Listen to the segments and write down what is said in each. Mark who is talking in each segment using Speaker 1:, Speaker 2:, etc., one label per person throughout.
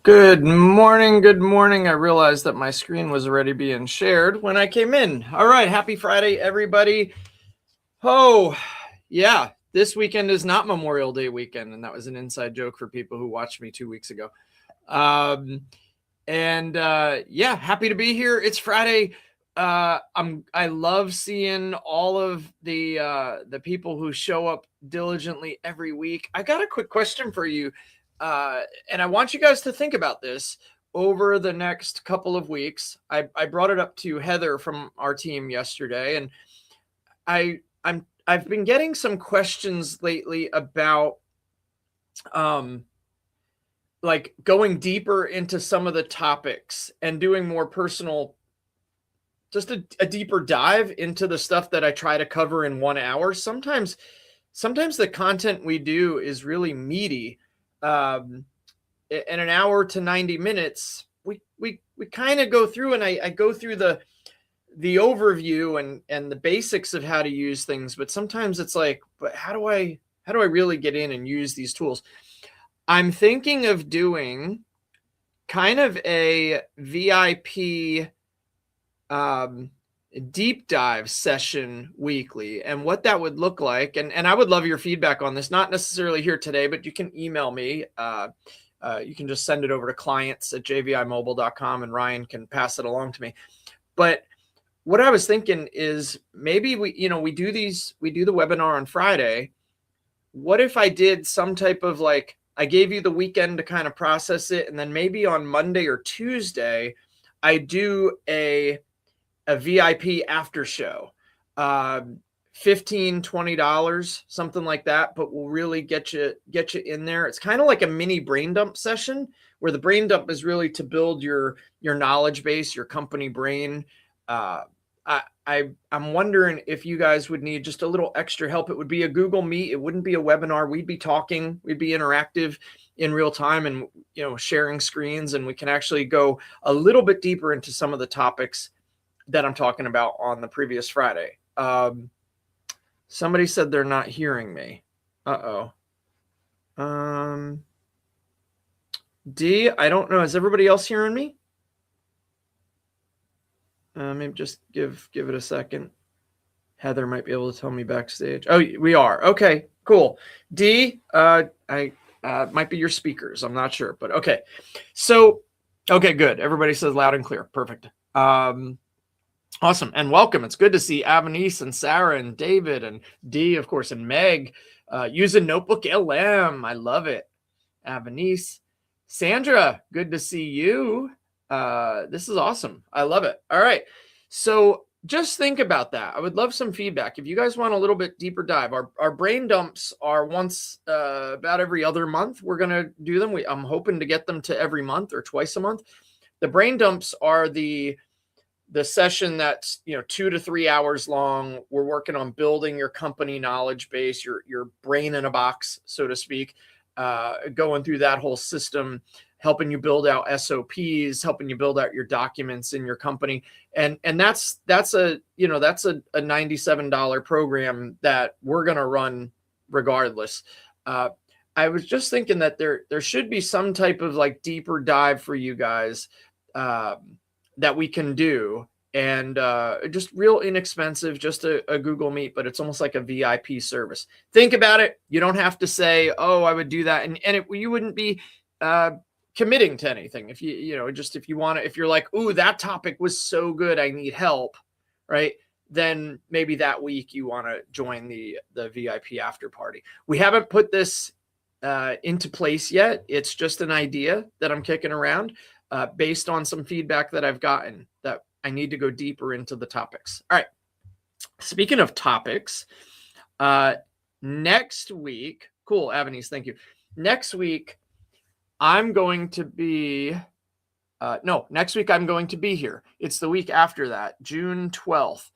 Speaker 1: Good morning. Good morning. I realized that my screen was already being shared when I came in. All right. Happy Friday, everybody. Oh, yeah. This weekend is not Memorial Day weekend. And that was an inside joke for people who watched me 2 weeks ago. Yeah, happy to be here. It's Friday. I love seeing all of the people who show up diligently every week. I got a quick question for you. And I want you guys to think about this over the next couple of weeks. I brought it up to Heather from our team yesterday, and I've been getting some questions lately about like going deeper into some of the topics and doing more personal, just a deeper dive into the stuff that I try to cover in 1 hour. Sometimes the content we do is really meaty. In an hour to 90 minutes, we kind of go through, and I go through the overview and the basics of how to use things. But sometimes it's like, but how do I really get in and use these tools? I'm thinking of doing kind of a VIP deep dive session weekly, and what that would look like. And I would love your feedback on this, not necessarily here today, but you can email me. You can just send it over to clients@jvimobile.com, and Ryan can pass it along to me. But what I was thinking is maybe we do the webinar on Friday. What if I did some type of, like, I gave you the weekend to kind of process it, and then maybe on Monday or Tuesday, I do a VIP after show, $15, $20, something like that, but we'll really get you in there. It's kind of like a mini brain dump session, where the brain dump is really to build your knowledge base, your company brain. I'm wondering if you guys would need just a little extra help. It would be a Google Meet. It wouldn't be a webinar. We'd be talking. We'd be interactive in real time, and sharing screens, and we can actually go a little bit deeper into some of the topics that I'm talking about on the previous Friday. Somebody said they're not hearing me. D, I don't know. Is everybody else hearing me? Maybe just give it a second. Heather might be able to tell me backstage. Oh, we are. Okay, cool. D, I might be your speakers. I'm not sure, but okay. So, okay, good. Everybody says loud and clear. Perfect. Awesome. And welcome. It's good to see Avanice and Sarah and David and D, of course, and Meg using Notebook LM. I love it. Avanice. Sandra, good to see you. This is awesome. I love it. All right. So just think about that. I would love some feedback. If you guys want a little bit deeper dive, our brain dumps are once about every other month. We're going to do them. I'm hoping to get them to every month or twice a month. The brain dumps are the session that's 2 to 3 hours long. We're working on building your company knowledge base, your brain in a box, so to speak, going through that whole system, helping you build out SOPs, helping you build out your documents in your company. And that's a $97 program that we're going to run regardless. I was just thinking that there should be some type of like deeper dive for you guys that we can do, and just real inexpensive, just a Google Meet, but it's almost like a VIP service. Think about it. You don't have to say, oh, I would do that. And you wouldn't be committing to anything. If if you want to, if you're like, ooh, that topic was so good, I need help, right? Then maybe that week you want to join the VIP after party. We haven't put this into place yet. It's just an idea that I'm kicking around based on some feedback that I've gotten, that I need to go deeper into the topics. All right. Speaking of topics, next week, cool, Avanice, thank you. Next week, I'm going to be, next week I'm going to be here. It's the week after that, June 12th.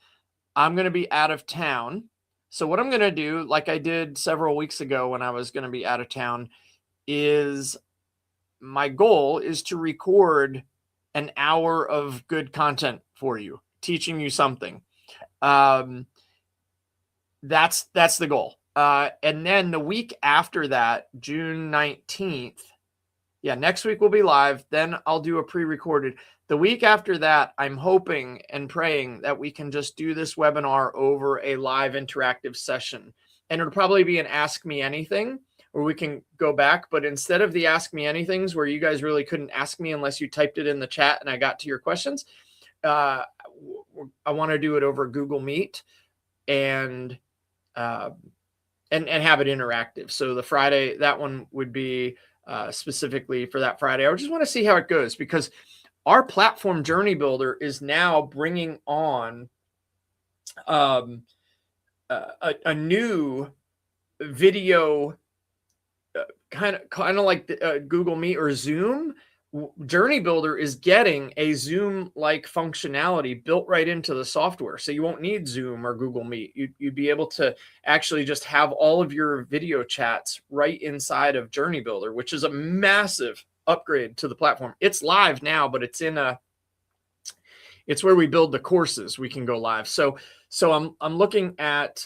Speaker 1: I'm going to be out of town. So what I'm going to do, like I did several weeks ago when I was going to be out of town, is my goal is to record an hour of good content for you, teaching you something. That's the goal. And then the week after that, June 19th, Yeah, next week we'll be live. Then I'll do a pre-recorded. The week after that, I'm hoping and praying that we can just do this webinar over a live interactive session. And it'll probably be an Ask Me Anything, or we can go back. But instead of the Ask Me Anythings, where you guys really couldn't ask me unless you typed it in the chat and I got to your questions, I want to do it over Google Meet and have it interactive. So the Friday, that one would be specifically for that Friday. I just want to see how it goes, because our platform Journey Builder is now bringing on a new video, kind of like the, Google Meet or Zoom. Journey Builder is getting a Zoom-like functionality built right into the software. So you won't need Zoom or Google Meet. You'd be able to actually just have all of your video chats right inside of Journey Builder, which is a massive upgrade to the platform. It's live now, but it's it's where we build the courses. We can go live. So I'm looking at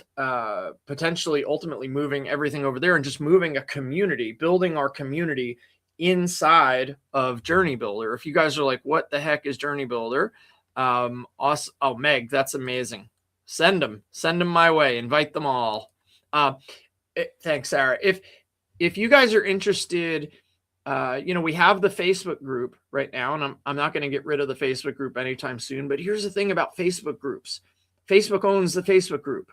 Speaker 1: potentially ultimately moving everything over there and just moving a community, building our community inside of Journey Builder. If you guys are like, what the heck is Journey Builder? Awesome. Oh, Meg, that's amazing. Send them my way. Invite them all. Thanks, Sarah. If you guys are interested, we have the Facebook group right now, and I'm not going to get rid of the Facebook group anytime soon. But here's the thing about Facebook groups. Facebook owns the Facebook group.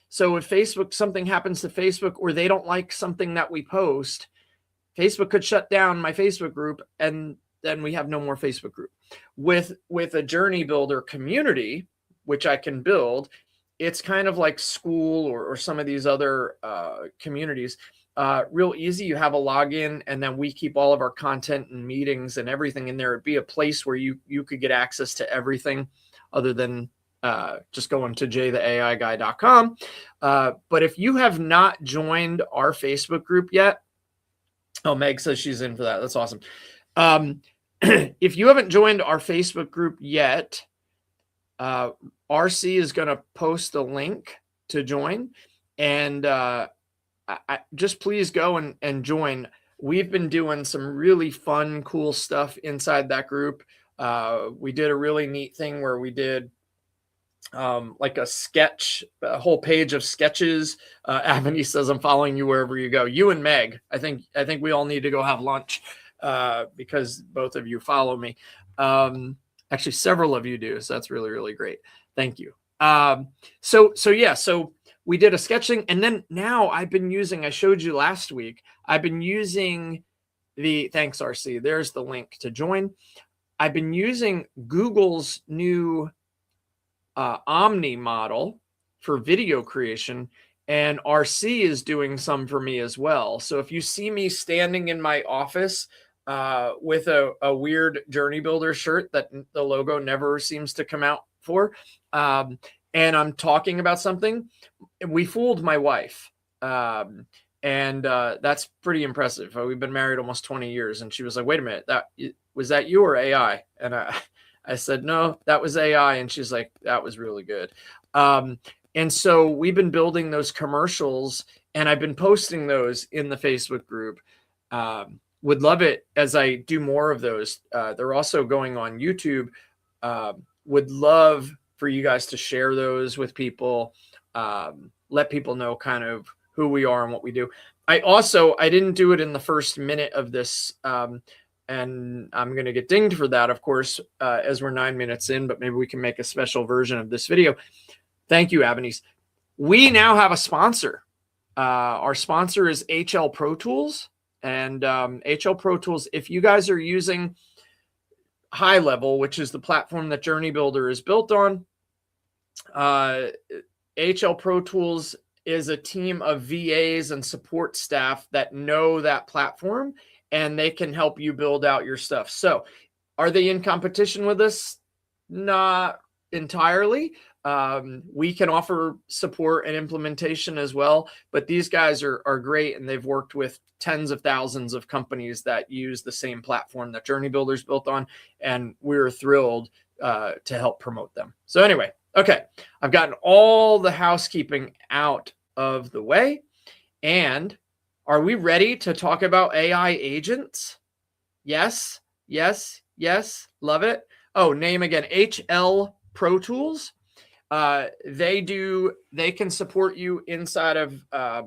Speaker 1: So if something happens to Facebook, or they don't like something that we post, Facebook could shut down my Facebook group, and then we have no more Facebook group. With a Journey Builder community, which I can build, it's kind of like school or some of these other communities. Real easy. You have a login, and then we keep all of our content and meetings and everything in there. It'd be a place where you could get access to everything other than just going to jtheaiguy.com. But if you have not joined our Facebook group yet, oh, Meg says she's in for that. That's awesome. If you haven't joined our Facebook group yet, RC is going to post a link to join, and just please go and join. We've been doing some really fun, cool stuff inside that group. We did a really neat thing where we did like a whole page of sketches. Avani says, I'm following you wherever you go. You and Meg, I think we all need to go have lunch because both of you follow me. Actually, several of you do. So that's really, really great. Thank you. So we did a sketching, and then now I've been using, I showed you last week, I've been using thanks RC, there's the link to join. I've been using Google's new Omni model for video creation, and RC is doing some for me as well. So if you see me standing in my office with a weird Journey Builder shirt that the logo never seems to come out for, and I'm talking about something, we fooled my wife. And that's pretty impressive. We've been married almost 20 years. And she was like, wait a minute, was that you or AI? And I said, no, that was AI. And she's like, that was really good. And so we've been building those commercials, and I've been posting those in the Facebook group. Would love it as I do more of those. They're also going on YouTube. Would love for you guys to share those with people. Let people know kind of who we are and what we do. I didn't do it in the first minute of this, and I'm going to get dinged for that, of course, as we're 9 minutes in, but maybe we can make a special version of this video. Thank you, Avanis. We now have a sponsor. Our sponsor is HL Pro Tools, and HL Pro Tools, if you guys are using High Level, which is the platform that Journey Builder is built on, HL Pro Tools is a team of VAs and support staff that know that platform, and they can help you build out your stuff. So are they in competition with us? Not entirely. We can offer support and implementation as well, but these guys are great, and they've worked with tens of thousands of companies that use the same platform that Journey Builder's built on, and we're thrilled to help promote them. So anyway, okay, I've gotten all the housekeeping out of the way, and are we ready to talk about AI agents? Yes, yes, yes. Love it. Oh, name again, HL Pro Tools. They can support you inside of a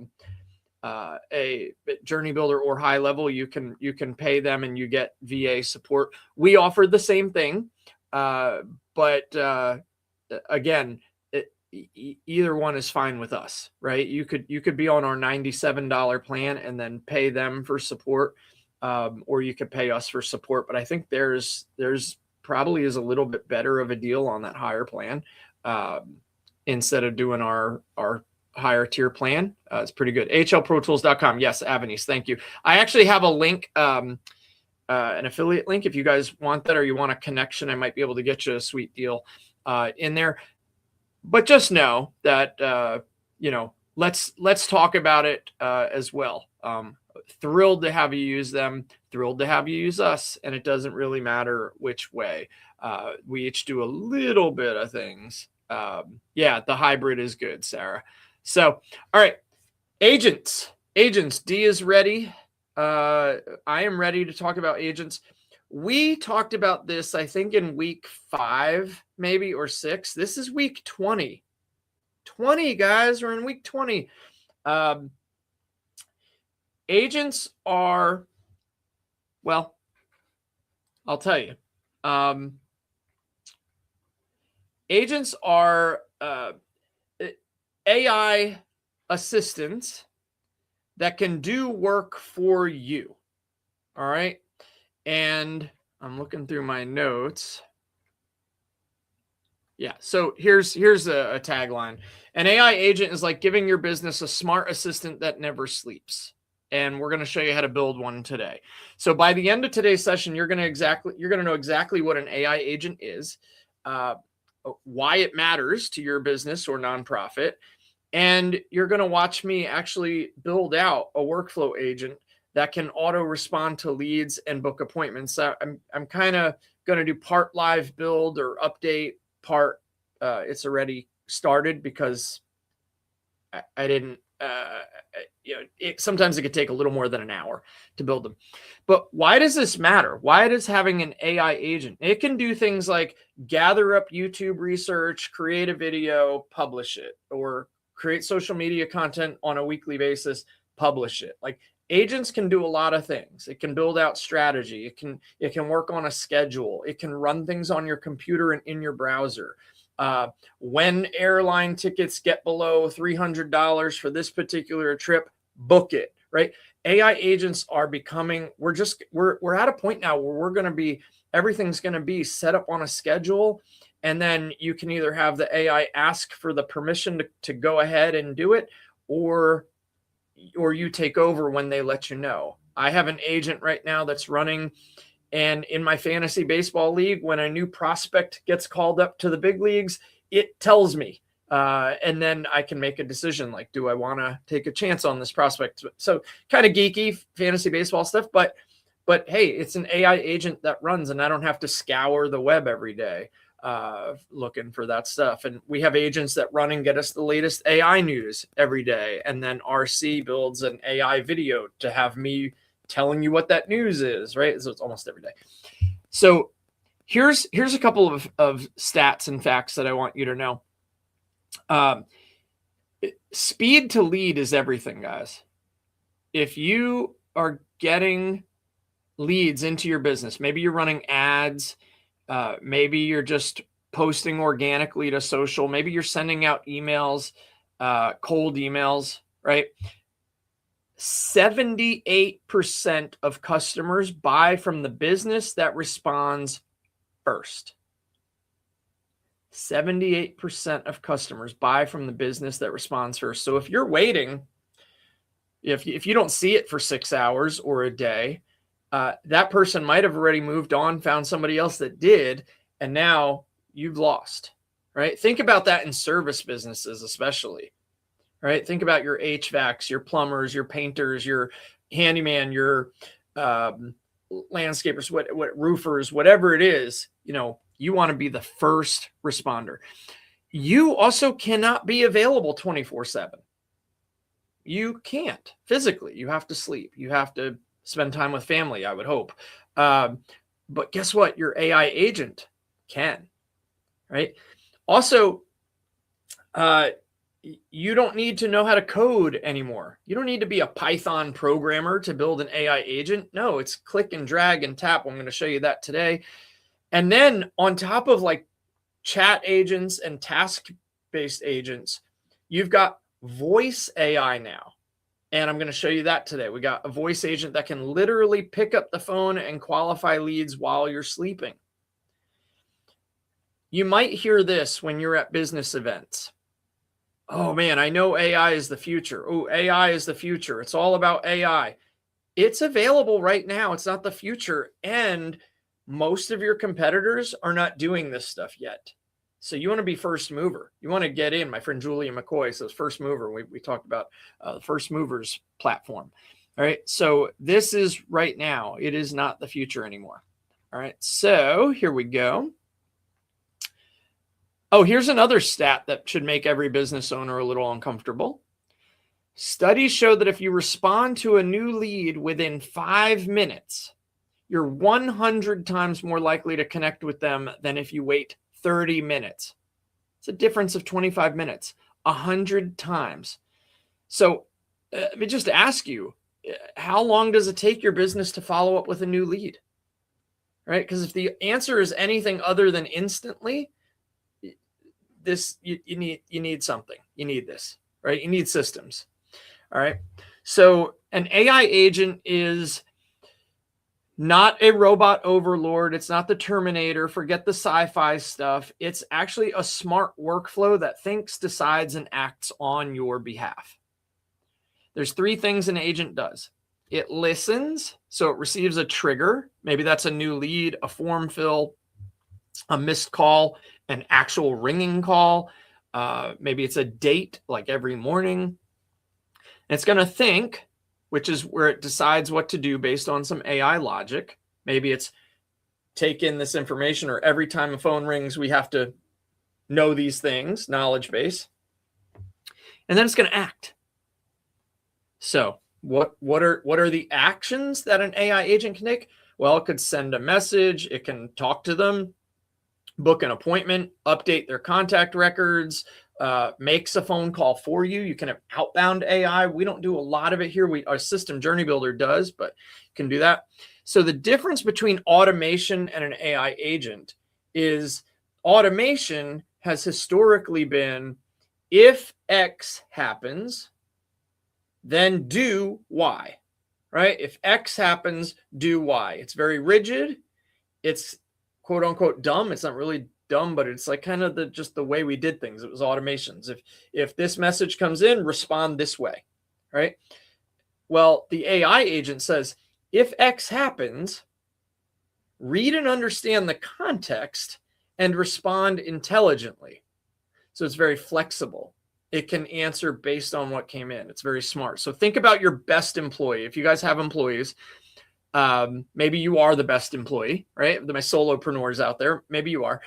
Speaker 1: JourneyBuilder or high level. You can pay them and you get VA support. We offer the same thing, but again, either one is fine with us, right? You could be on our $97 plan and then pay them for support, or you could pay us for support. But I think there's probably is a little bit better of a deal on that higher plan, instead of doing our higher tier plan. It's pretty good. hlprotools.com. Yes, Avenis, thank you. I actually have a link, an affiliate link. If you guys want that or you want a connection, I might be able to get you a sweet deal in there. But just know that, let's talk about it as well. Thrilled to have you use them, thrilled to have you use us, and it doesn't really matter which way. We each do a little bit of things. Yeah, the hybrid is good, Sarah. So, all right, agents, D is ready. I am ready to talk about agents. We talked about this, I think, in week 5, maybe, or 6. This is week 20. 20, guys, we're in week 20. Agents are, well, I'll tell you. Agents are AI assistants that can do work for you. All right. And I'm looking through my notes. Yeah. So here's a tagline. An AI agent is like giving your business a smart assistant that never sleeps. And we're going to show you how to build one today. So by the end of today's session, you're going to know exactly what an AI agent is, why it matters to your business or nonprofit. And you're going to watch me actually build out a workflow agent that can auto respond to leads and book appointments. I'm kind of going to do part live build or update, part it's already started because I didn't, sometimes it could take a little more than an hour to build them. But why does this matter? Why does having an AI agent? It can do things like gather up YouTube research, create a video, publish it, or create social media content on a weekly basis, publish it. Like, agents can do a lot of things. It can build out strategy. It can work on a schedule. It can run things on your computer and in your browser. When airline tickets get below $300 for this particular trip, book it, right? AI agents are becoming, we're at a point now where everything's going to be set up on a schedule. And then you can either have the AI ask for the permission to go ahead and do it, or you take over when they let you know. I have an agent right now that's running, and in my fantasy baseball league, when a new prospect gets called up to the big leagues, it tells me, and then I can make a decision like, do I want to take a chance on this prospect? So kind of geeky fantasy baseball stuff, but hey, it's an AI agent that runs, and I don't have to scour the web every day looking for that stuff. And we have agents that run and get us the latest AI news every day. And then RC builds an AI video to have me telling you what that news is, right? So it's almost every day. So here's a couple of stats and facts that I want you to know. Speed to lead is everything, guys. If you are getting leads into your business, maybe you're running ads, maybe you're just posting organically to social. Maybe you're sending out emails, cold emails, right? 78% of customers buy from the business that responds first. 78% of customers buy from the business that responds first. So if you're waiting, if you don't see it for 6 hours or a day, that person might have already moved on, found somebody else that did, and now you've lost, right? Think about that in service businesses, especially, right? Think about your HVACs, your plumbers, your painters, your handyman, your landscapers, what roofers, whatever it is. You want to be the first responder. You also cannot be available 24/7. You can't physically. You have to sleep. You have to spend time with family, I would hope. But guess what? Your AI agent can, right? Also, you don't need to know how to code anymore. You don't need to be a Python programmer to build an AI agent. No, it's click and drag and tap. I'm going to show you that today. And then on top of like chat agents and task-based agents, you've got voice AI now. And I'm going to show you that today. We got a voice agent that can literally pick up the phone and qualify leads while you're sleeping. You might hear this when you're at business events. Oh man, I know AI is the future. Oh, AI is the future. It's all about AI. It's available right now. It's not the future. And most of your competitors are not doing this stuff yet. So you want to be first mover. You want to get in. My friend Julia McCoy says first mover. We talked about the first movers platform. All right. So this is right now. It is not the future anymore. All right. So here we go. Oh, here's another stat that should make every business owner a little uncomfortable. Studies show that if you respond to a new lead within 5 minutes, you're 100 times more likely to connect with them than if you wait 30 minutes. It's a difference of 25 minutes, 100 times. So let me just ask you, how long does it take your business to follow up with a new lead? Right? Because if the answer is anything other than instantly, you need something. You need this, right? You need systems. All right. So an AI agent is not a robot overlord. It's not the Terminator. Forget the sci-fi stuff. It's actually a smart workflow that thinks, decides, and acts on your behalf. There's 3 things an agent does. It listens, so it receives a trigger. Maybe that's a new lead, a form fill, a missed call, an actual ringing call. Maybe it's a date, like every morning. And it's going to think, which is where it decides what to do based on some AI logic. Maybe it's take in this information, or every time a phone rings, we have to know these things, knowledge base. And then it's going to act. So what are the actions that an AI agent can take? Well, it could send a message. It can talk to them, book an appointment, update their contact records, makes a phone call for you. You can have outbound AI. We don't do a lot of it here. Our system JourneyBuilder does, but you can do that. So the difference between automation and an AI agent is automation has historically been, if X happens, then do Y, right? If X happens, do Y. It's very rigid. It's quote unquote dumb. It's not really dumb, but it's like kind of just the way we did things. It was automations. If this message comes in, respond this way, right? Well, the AI agent says, if X happens, read and understand the context and respond intelligently. So it's very flexible. It can answer based on what came in. It's very smart. So think about your best employee. If you guys have employees, maybe you are the best employee, right? My solopreneurs out there, maybe you are.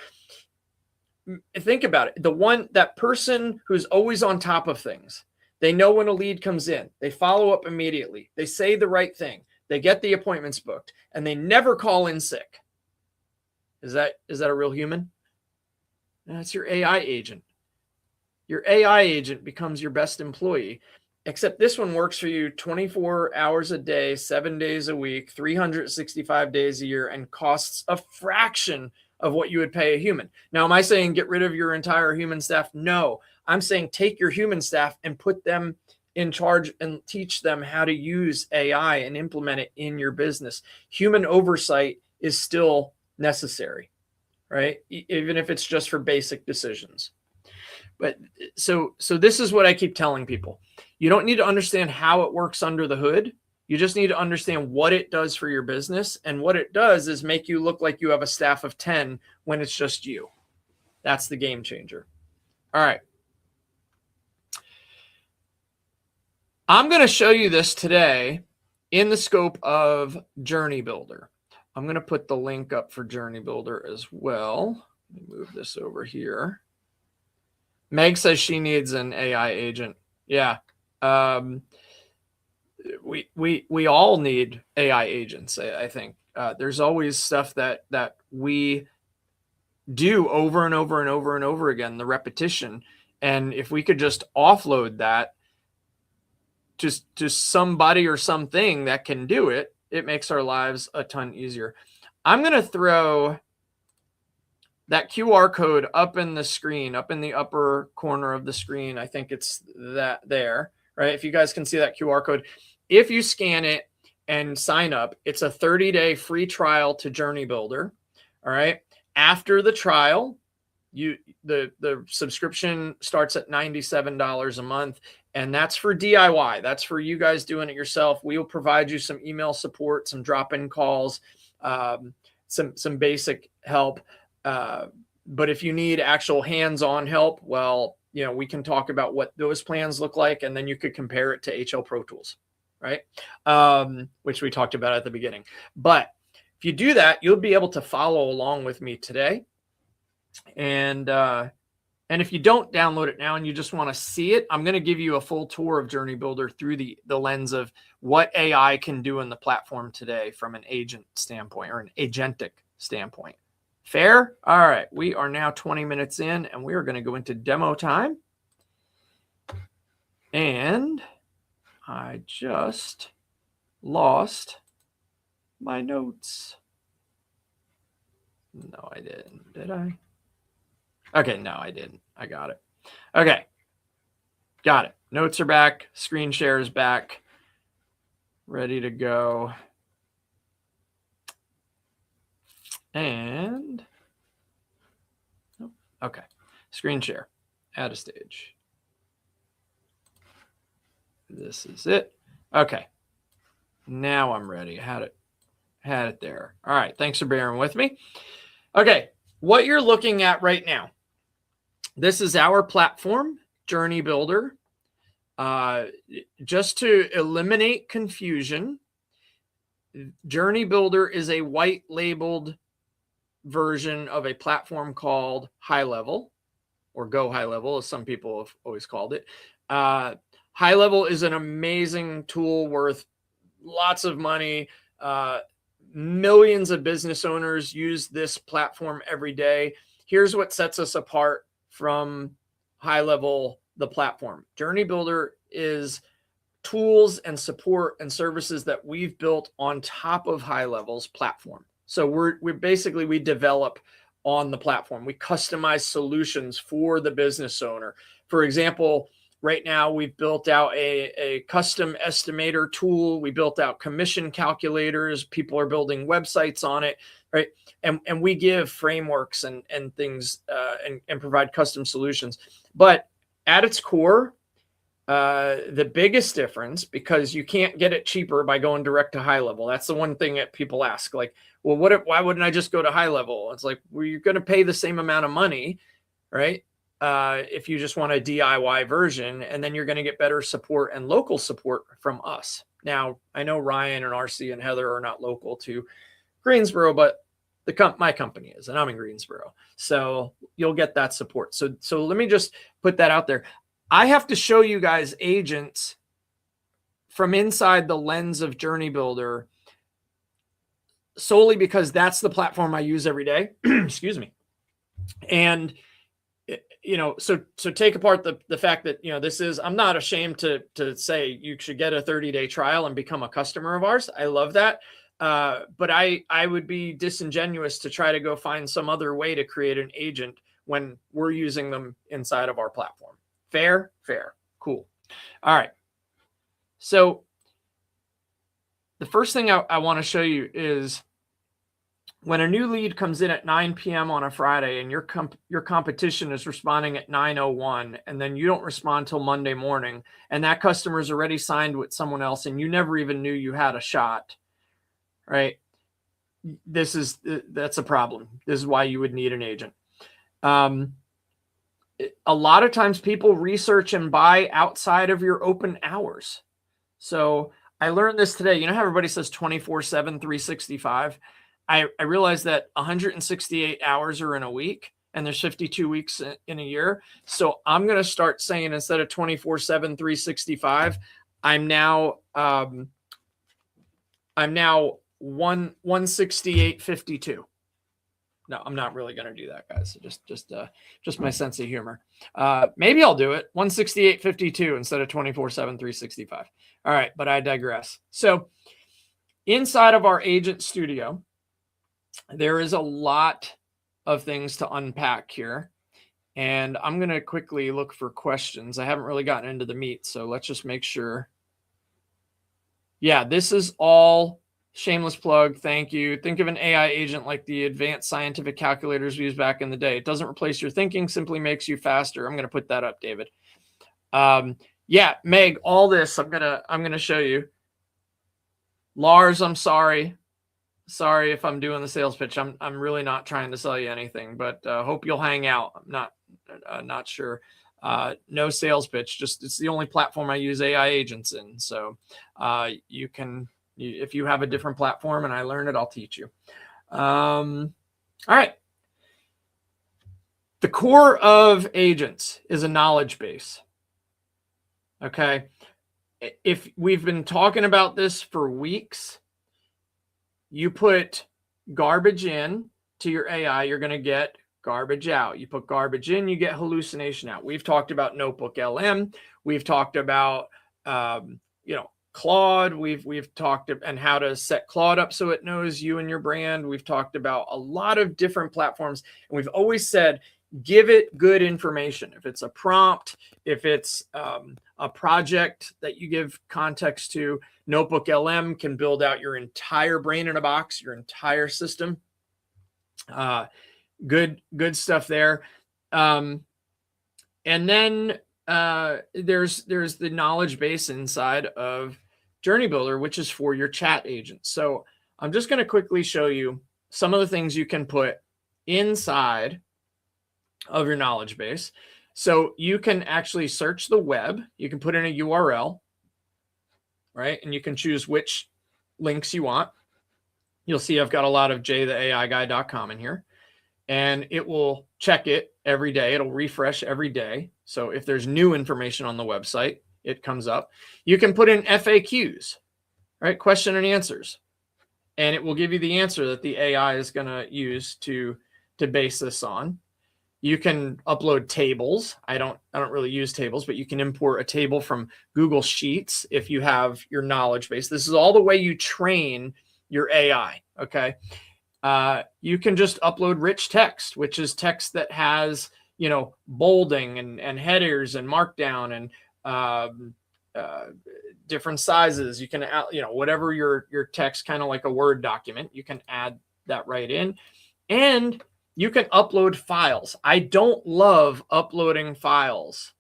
Speaker 1: Think about it. That person who's always on top of things. They know when a lead comes in. They follow up immediately. They say the right thing. They get the appointments booked, and they never call in sick. Is that a real human? That's your AI agent. Your AI agent becomes your best employee, except this one works for you 24 hours a day, 7 days a week, 365 days a year, and costs a fraction of what you would pay a human. Now, am I saying get rid of your entire human staff? No, I'm saying take your human staff and put them in charge and teach them how to use AI and implement it in your business. Human oversight is still necessary, right? Even if it's just for basic decisions. But so this is what I keep telling people. You don't need to understand how it works under the hood. You just need to understand what it does for your business. And what it does is make you look like you have a staff of 10 when it's just you. That's the game changer. All right. I'm going to show you this today in the scope of JourneyBuilder. I'm going to put the link up for JourneyBuilder as well. Let me move this over here. Meg says she needs an AI agent. Yeah. we all need AI agents. I think there's always stuff that we do over and over and over and over again, the repetition. And if we could just offload that to somebody or something that can do it, it makes our lives a ton easier. I'm going to throw that QR code up in the screen, up in the upper corner of the screen. I think it's that there, right? If you guys can see that QR code, if you scan it and sign up, it's a 30-day free trial to JourneyBuilder. All right. After the trial, the subscription starts at $97 a month, and that's for DIY. That's for you guys doing it yourself. We will provide you some email support, some drop-in calls, some basic help. But if you need actual hands-on help, well, we can talk about what those plans look like, and then you could compare it to HL Pro Tools, right? Which we talked about at the beginning. But if you do that, you'll be able to follow along with me today. And if you don't download it now and you just want to see it, I'm going to give you a full tour of JourneyBuilder through the lens of what AI can do in the platform today from an agent standpoint or an agentic standpoint. Fair? All right. We are now 20 minutes in, and we are going to go into demo time. And I just lost my notes. No, I didn't. Did I? Okay, no, I didn't. I got it. Okay, got it. Notes are back. Screen share is back. Ready to go. And, okay, screen share. Add a stage. This is it. Okay, now I'm ready. Had it there. All right, thanks for bearing with me. Okay, what you're looking at right now, this is our platform, JourneyBuilder. Just to eliminate confusion, JourneyBuilder is a white labeled version of a platform called High Level, or Go High Level, as some people have always called it. High Level is an amazing tool worth lots of money. Millions of business owners use this platform every day. Here's what sets us apart from High Level, the platform. JourneyBuilder is tools and support and services that we've built on top of High Level's platform. So we develop on the platform. We customize solutions for the business owner. For example, right now we've built out a custom estimator tool. We built out commission calculators. People are building websites on it, right? And we give frameworks and things and provide custom solutions. But at its core, the biggest difference, because you can't get it cheaper by going direct to High Level. That's the one thing that people ask, like, well, why wouldn't I just go to High Level? It's like, well, you're going to pay the same amount of money, right? If you just want a DIY version, and then you're going to get better support and local support from us. Now, I know Ryan and RC and Heather are not local to Greensboro, but my company is, and I'm in Greensboro. So you'll get that support. So let me just put that out there. I have to show you guys agents from inside the lens of JourneyBuilder solely because that's the platform I use every day. Excuse me. And, so take apart the fact that, this is, I'm not ashamed to say you should get a 30-day trial and become a customer of ours. I love that. But I would be disingenuous to try to go find some other way to create an agent when we're using them inside of our platform. Fair? Cool. All right. So the first thing I want to show you is when a new lead comes in at 9 p.m. on a Friday and your competition is responding at 9:01, and then you don't respond till Monday morning, and that customer is already signed with someone else and you never even knew you had a shot, right? That's a problem. This is why you would need an agent. A lot of times people research and buy outside of your open hours. So I learned this today. You know how everybody says 24/7, 365? I realized that 168 hours are in a week and there's 52 weeks in a year. So I'm going to start saying, instead of 24/7, 365, I'm now 168.52. No, I'm not really going to do that, guys. Just my sense of humor. Maybe I'll do it 168.52 instead of 24/7 365. All right, but I digress. So inside of our agent studio, there is a lot of things to unpack here. And I'm going to quickly look for questions. I haven't really gotten into the meat, so let's just make sure. Yeah, this is all shameless plug. Thank you. Think of an AI agent like the advanced scientific calculators we used back in the day. It doesn't replace your thinking, simply makes you faster. I'm going to put that up, David. Yeah, Meg, all this I'm gonna show you. Lars, I'm sorry. Sorry if I'm doing the sales pitch. I'm really not trying to sell you anything, but hope you'll hang out. I'm not sure. No sales pitch. Just it's the only platform I use AI agents in. So you can, if you have a different platform and I learn it, I'll teach you. All right. The core of agents is a knowledge base. Okay. If we've been talking about this for weeks, you put garbage in to your AI, you're going to get garbage out. You put garbage in, you get hallucination out. We've talked about Notebook LM. We've talked about, Claude. We've talked and how to set Claude up so it knows you and your brand. We've talked about a lot of different platforms, and we've always said, give it good information. If it's a prompt, if it's a project that you give context to, Notebook LM can build out your entire brain in a box, your entire system. Good stuff there. And then there's the knowledge base inside of JourneyBuilder, which is for your chat agents. So I'm just going to quickly show you some of the things you can put inside of your knowledge base. So you can actually search the web. You can put in a URL, right? And you can choose which links you want. You'll see I've got a lot of jtheAIguy.com in here, and it will check it every day. It'll refresh every day. So if there's new information on the website, it comes up. You can put in FAQs, right? Question and answers, and it will give you the answer that the AI is going to use to base this on. You can upload tables. I don't really use tables, but you can import a table from Google Sheets if you have your knowledge base. This is all the way you train your AI, okay? You can just upload rich text, which is text that has, bolding and headers and markdown and different sizes. You can, whatever your text, kind of like a Word document, you can add that right in. And you can upload files. I don't love uploading files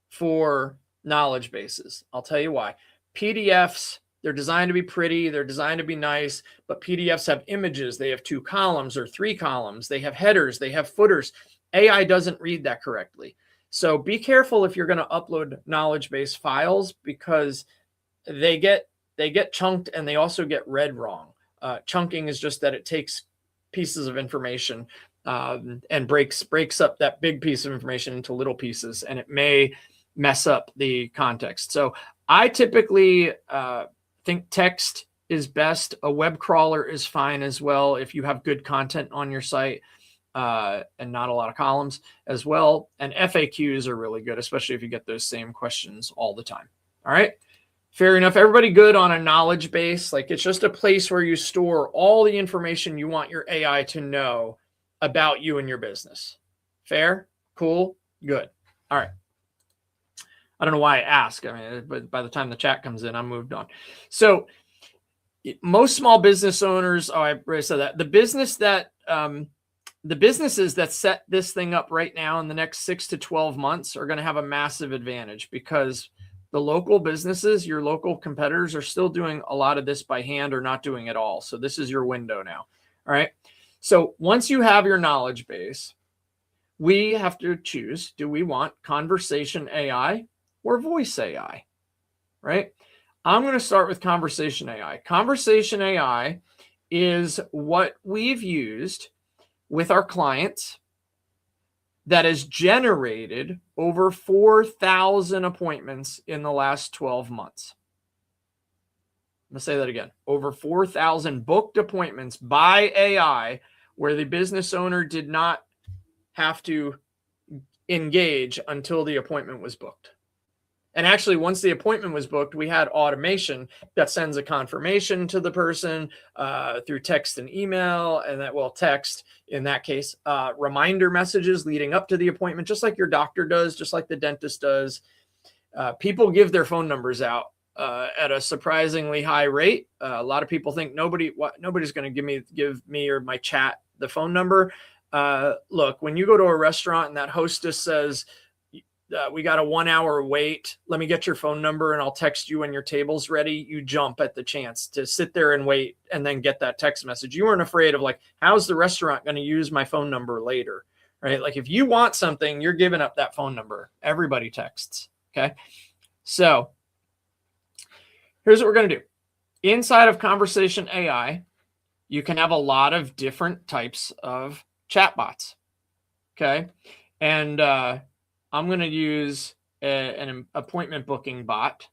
Speaker 1: for knowledge bases. I'll tell you why. PDFs, they're designed to be pretty. They're designed to be nice, but PDFs have images. They have 2 columns or 3 columns. They have headers. They have footers. AI doesn't read that correctly. So be careful if you're going to upload knowledge base files, because they get chunked and they also get read wrong. Chunking is just that it takes pieces of information and breaks up that big piece of information into little pieces, and it may mess up the context. So I typically think text is best. A web crawler is fine as well if you have good content on your site and not a lot of columns as well. And FAQs are really good, especially if you get those same questions all the time. All right. Fair enough. Everybody good on a knowledge base? Like, it's just a place where you store all the information you want your AI to know about you and your business. Fair? Cool? Good. All right. I don't know why I ask. I mean, but by the time the chat comes in, I'm moved on. So most small business owners, I already said that. The businesses that set this thing up right now in the next 6 to 12 months are going to have a massive advantage, because the local businesses, your local competitors, are still doing a lot of this by hand or not doing it all. So this is your window now. All right. So once you have your knowledge base, we have to choose, do we want conversation AI or voice AI, right? I'm going to start with conversation AI. Conversation AI is what we've used with our clients that has generated over 4,000 appointments in the last 12 months. I'm going to say that again. Over 4,000 booked appointments by AI where the business owner did not have to engage until the appointment was booked. And actually, once the appointment was booked, we had automation that sends a confirmation to the person through text and email, and that will text, in that case, reminder messages leading up to the appointment, just like your doctor does, just like the dentist does. People give their phone numbers out at a surprisingly high rate. A lot of people think nobody's going to give me or my chat the phone number. Look, when you go to a restaurant and that hostess says, we got a 1 hour wait, let me get your phone number and I'll text you when your table's ready, you jump at the chance to sit there and wait and then get that text message. You weren't afraid of like, how's the restaurant going to use my phone number later, right? Like if you want something, you're giving up that phone number. Everybody texts, okay? So here's what we're going to do. Inside of Conversation AI, you can have a lot of different types of chatbots, okay? And I'm going to use an appointment booking bot.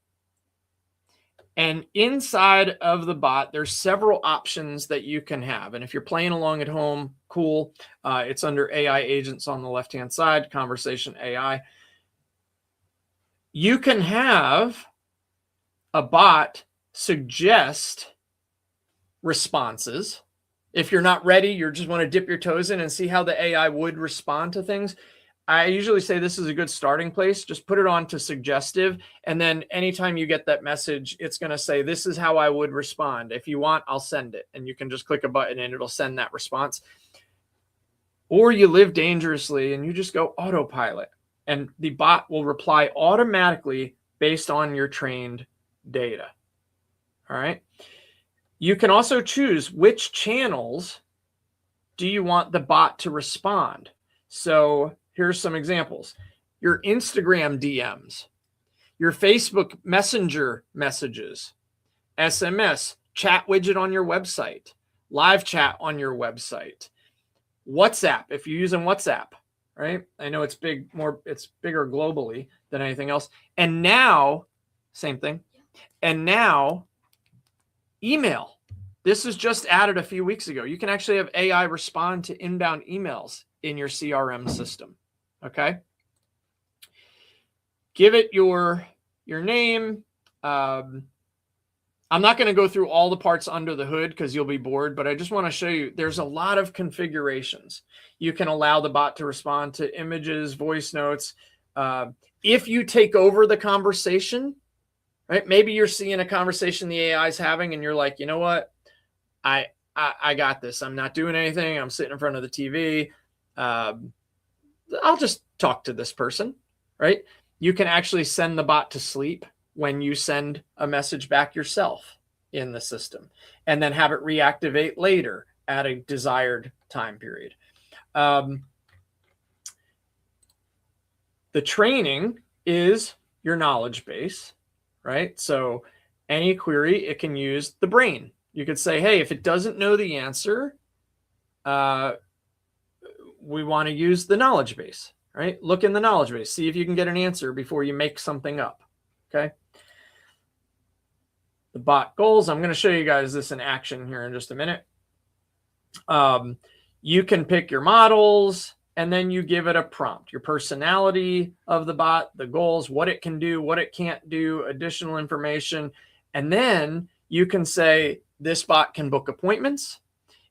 Speaker 1: And inside of the bot, there's several options that you can have. And if you're playing along at home, cool. It's under AI agents on the left-hand side, Conversation AI. You can have a bot suggest responses. If you're not ready, you just want to dip your toes in and see how the AI would respond to things. I usually say this is a good starting place. Just put it on to suggestive. And then anytime you get that message, it's going to say, this is how I would respond. If you want, I'll send it. And you can just click a button and it'll send that response. Or you live dangerously and you just go autopilot. And the bot will reply automatically based on your trained data. All right. You can also choose which channels do you want the bot to respond. So here's some examples. Your Instagram DMs, your Facebook Messenger messages, SMS, chat widget on your website, live chat on your website, WhatsApp, if you're using WhatsApp, right? I know it's it's bigger globally than anything else. And now, same thing. And now, email. This is just added a few weeks ago. You can actually have AI respond to inbound emails in your CRM system. Okay. Give it your name. I'm not going to go through all the parts under the hood because you'll be bored, but I just want to show you there's a lot of configurations. You can allow the bot to respond to images, voice notes. If you take over the conversation, right? Maybe you're seeing a conversation the AI is having and you're like, you know what? I got this. I'm not doing anything. I'm sitting in front of the TV. I'll just talk to this person, right? You can actually send the bot to sleep when you send a message back yourself in the system and then have it reactivate later at a desired time period. The training is your knowledge base, right? So any query, it can use the brain. You could say, hey, if it doesn't know the answer, we want to use the knowledge base, right? Look in the knowledge base, see if you can get an answer before you make something up, okay? The bot goals, I'm going to show you guys this in action here in just a minute. You can pick your models and then you give it a prompt, your personality of the bot, the goals, what it can do, what it can't do, additional information. And then you can say, this bot can book appointments.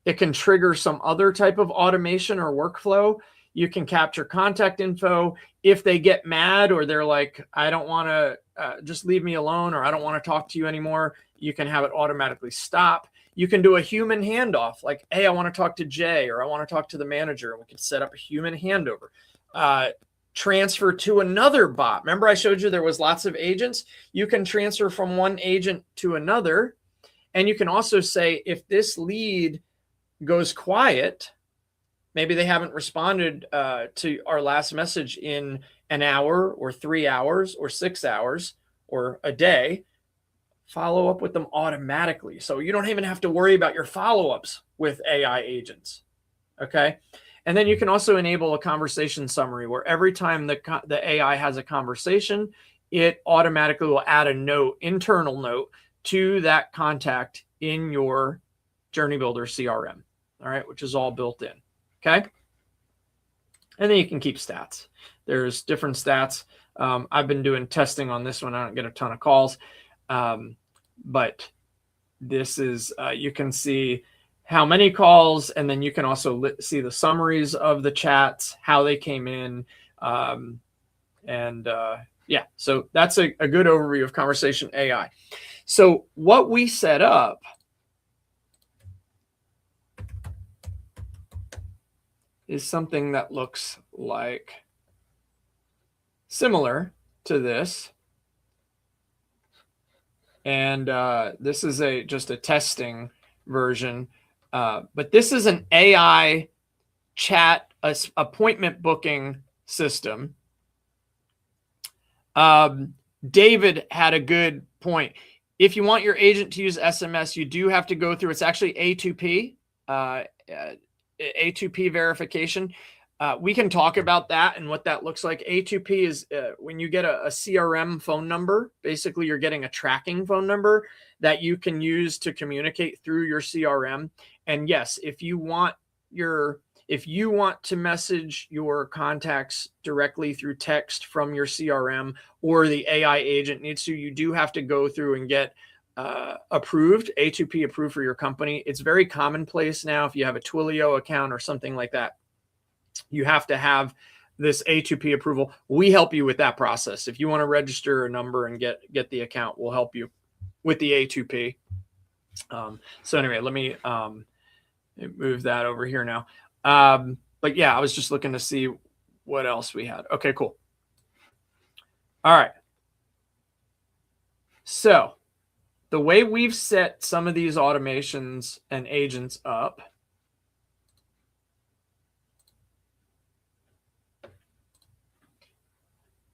Speaker 1: It can trigger some other type of automation or workflow. You can capture contact info. If they get mad or they're like, I don't want to, just leave me alone, or I don't want to talk to you anymore, you can have it automatically stop. You can do a human handoff, like, hey, I want to talk to Jay, or I want to talk to the manager. And we can set up a human handover. Transfer to another bot. Remember I showed you there was lots of agents? You can transfer from one agent to another. And you can also say, if this lead goes quiet, maybe they haven't responded to our last message in an hour or 3 hours or 6 hours or a day, follow up with them automatically. So you don't even have to worry about your follow-ups with AI agents. Okay. And then you can also enable a conversation summary where every time the AI has a conversation, it automatically will add a note, internal note, to that contact in your JourneyBuilder CRM, all right, which is all built in, okay? And then you can keep stats. There's different stats. I've been doing testing on this one. I don't get a ton of calls, but this is, you can see how many calls, and then you can also see the summaries of the chats, how they came in, yeah, so that's a good overview of Conversation AI. So what we set up is something that looks like similar to this. And this is just a testing version. But this is an AI chat appointment booking system. David had a good point. If you want your agent to use SMS, you do have to go through, it's actually A2P, A2P verification. We can talk about that and what that looks like. A2P is when you get a CRM phone number, basically you're getting a tracking phone number that you can use to communicate through your CRM. And yes, if you want to message your contacts directly through text from your CRM, or the AI agent needs to, you do have to go through and get approved, A2P approved for your company. It's very commonplace now. If you have a Twilio account or something like that, you have to have this A2P approval. We help you with that process. If you want to register a number and get the account, we'll help you with the A2P. So anyway, let me move that over here now. But yeah, I was just looking to see what else we had. Okay, cool. All right. So the way we've set some of these automations and agents up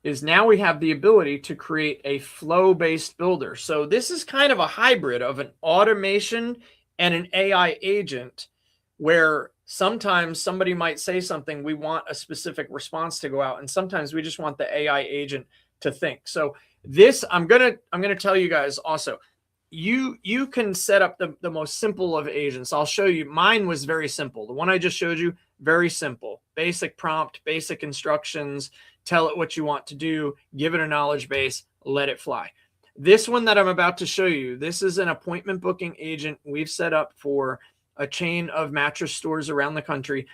Speaker 1: is now we have the ability to create a flow-based builder. So this is kind of a hybrid of an automation and an AI agent, where sometimes somebody might say something, we want a specific response to go out, and sometimes we just want the AI agent to think. So this, I'm gonna tell you guys also, you can set up the most simple of agents. I'll show you. Mine was very simple. The one I just showed you, very simple. Basic prompt, basic instructions, tell it what you want to do, give it a knowledge base, let it fly. This one that I'm about to show you, this is an appointment booking agent we've set up for a chain of mattress stores around the country.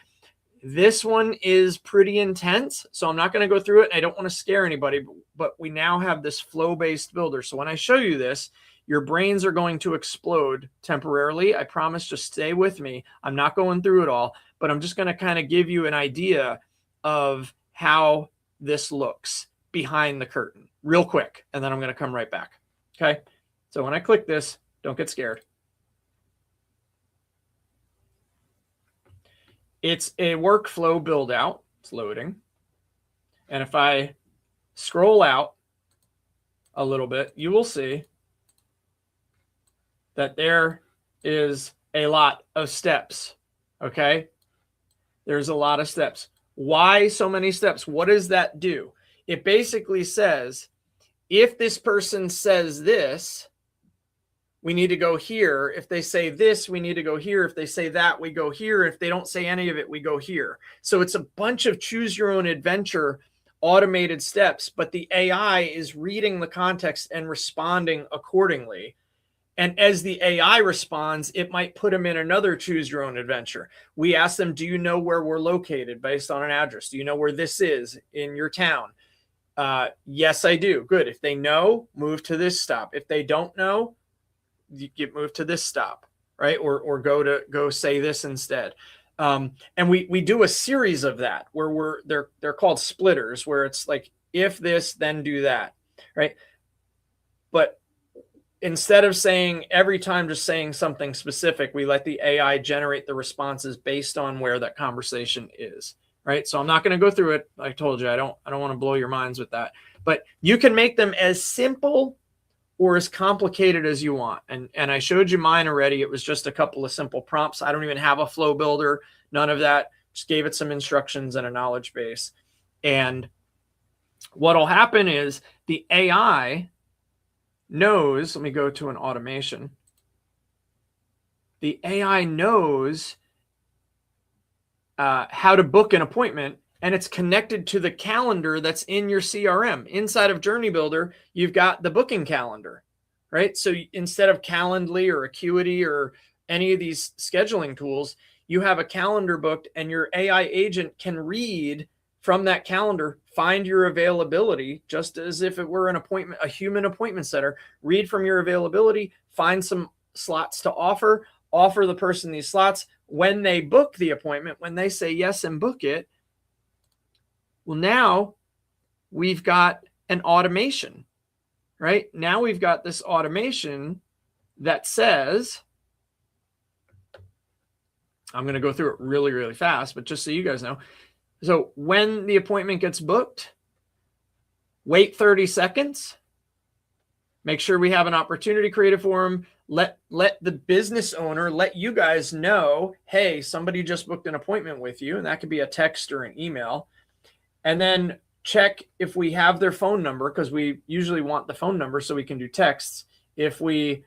Speaker 1: This one is pretty intense, so I'm not going to go through it. I don't want to scare anybody, but we now have this flow-based builder. So when I show you this, your brains are going to explode temporarily. I promise, just stay with me. I'm not going through it all, but I'm just going to kind of give you an idea of how this looks behind the curtain real quick, and then I'm going to come right back. Okay. So when I click this, don't get scared. It's a workflow build out. It's loading. And if I scroll out a little bit, you will see that there is a lot of steps. Okay. There's a lot of steps. Why so many steps? What does that do? It basically says, if this person says this, we need to go here. If they say this, we need to go here. If they say that, we go here. If they don't say any of it, we go here. So it's a bunch of choose your own adventure automated steps, but the AI is reading the context and responding accordingly. And as the AI responds, it might put them in another choose your own adventure. We ask them, do you know where we're located based on an address? Do you know where this is in your town? Yes, I do. Good. If they know, move to this stop. If they don't know, you get moved to this stop, right? Or go say this instead. And we do a series of that where they're called splitters, where it's like, if this, then do that, right? But instead of saying every time just saying something specific, we let the AI generate the responses based on where that conversation is, right? So I'm not going to go through it. I told you, I don't want to blow your minds with that, but you can make them as simple or as complicated as you want. And I showed you mine already. It was just a couple of simple prompts. I don't even have a flow builder, none of that. Just gave it some instructions and a knowledge base. And what'll happen is the AI knows, let me go to an automation. The AI knows how to book an appointment, and it's connected to the calendar that's in your CRM. Inside of JourneyBuilder, you've got the booking calendar, right? So instead of Calendly or Acuity or any of these scheduling tools, you have a calendar booked, and your AI agent can read from that calendar, find your availability, just as if it were an appointment, a human appointment setter, read from your availability, find some slots to offer the person these slots. When they book the appointment, when they say yes and book it, well, now we've got an automation, right? Now we've got this automation that says, I'm going to go through it really, really fast, but just so you guys know. So when the appointment gets booked, wait 30 seconds, make sure we have an opportunity created for them. Let the business owner, let you guys know, hey, somebody just booked an appointment with you. And that could be a text or an email. And then check if we have their phone number, because we usually want the phone number so we can do texts. If we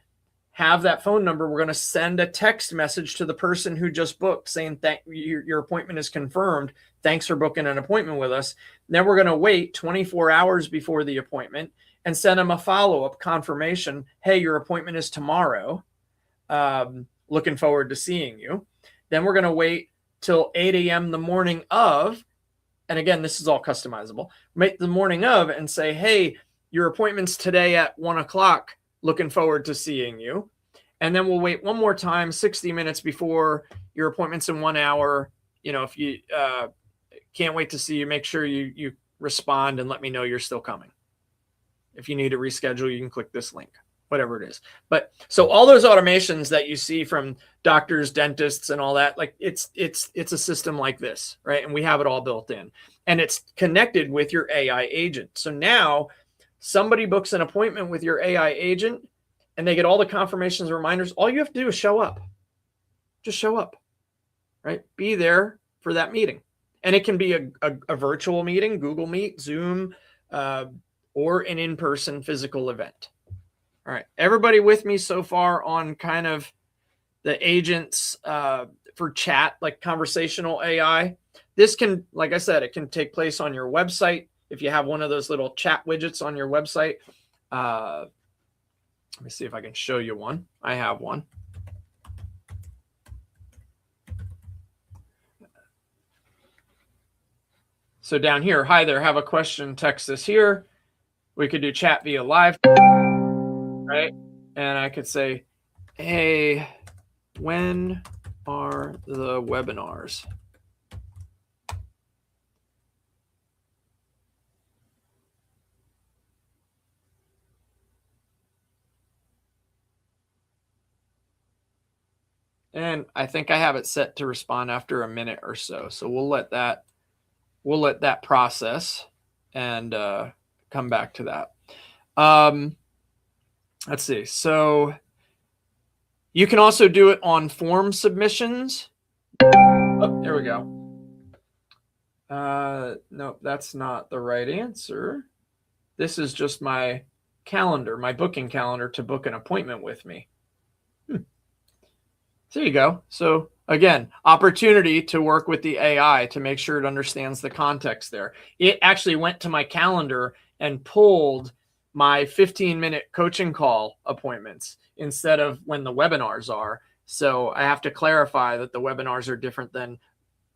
Speaker 1: have that phone number, we're going to send a text message to the person who just booked saying, your appointment is confirmed. Thanks for booking an appointment with us. Then we're going to wait 24 hours before the appointment and send them a follow-up confirmation. Hey, your appointment is tomorrow. Looking forward to seeing you. Then we're going to wait till 8 a.m. the morning of, and again, this is all customizable, make the morning of and say, hey, your appointment's today at 1 o'clock. Looking forward to seeing you. And then we'll wait one more time, 60 minutes before your appointment's in 1 hour. You know, if you can't wait to see you, make sure you respond and let me know you're still coming. If you need to reschedule, you can click this link, whatever it is. But so all those automations that you see from doctors, dentists, and all that, like it's a system like this, right? And we have it all built in, and it's connected with your AI agent. So now somebody books an appointment with your AI agent and they get all the confirmations and reminders. All you have to do is show up. Just show up, right? Be there for that meeting. And it can be a virtual meeting, Google Meet, Zoom, or an in-person physical event. All right, everybody with me so far on kind of the agents for chat, like conversational AI? This can, like I said, it can take place on your website. If you have one of those little chat widgets on your website, let me see if I can show you one. I have one. So down here, hi there, have a question, text this here. We could do chat via live, right? And I could say, hey, when are the webinars? And I think I have it set to respond after a minute or so. So we'll let that process and come back to that. Let's see. So you can also do it on form submissions. Oh, there we go. No, that's not the right answer. This is just my calendar, my booking calendar to book an appointment with me. There you go. So again, opportunity to work with the AI to make sure it understands the context there. It actually went to my calendar and pulled my 15-minute coaching call appointments instead of when the webinars are. So I have to clarify that the webinars are different than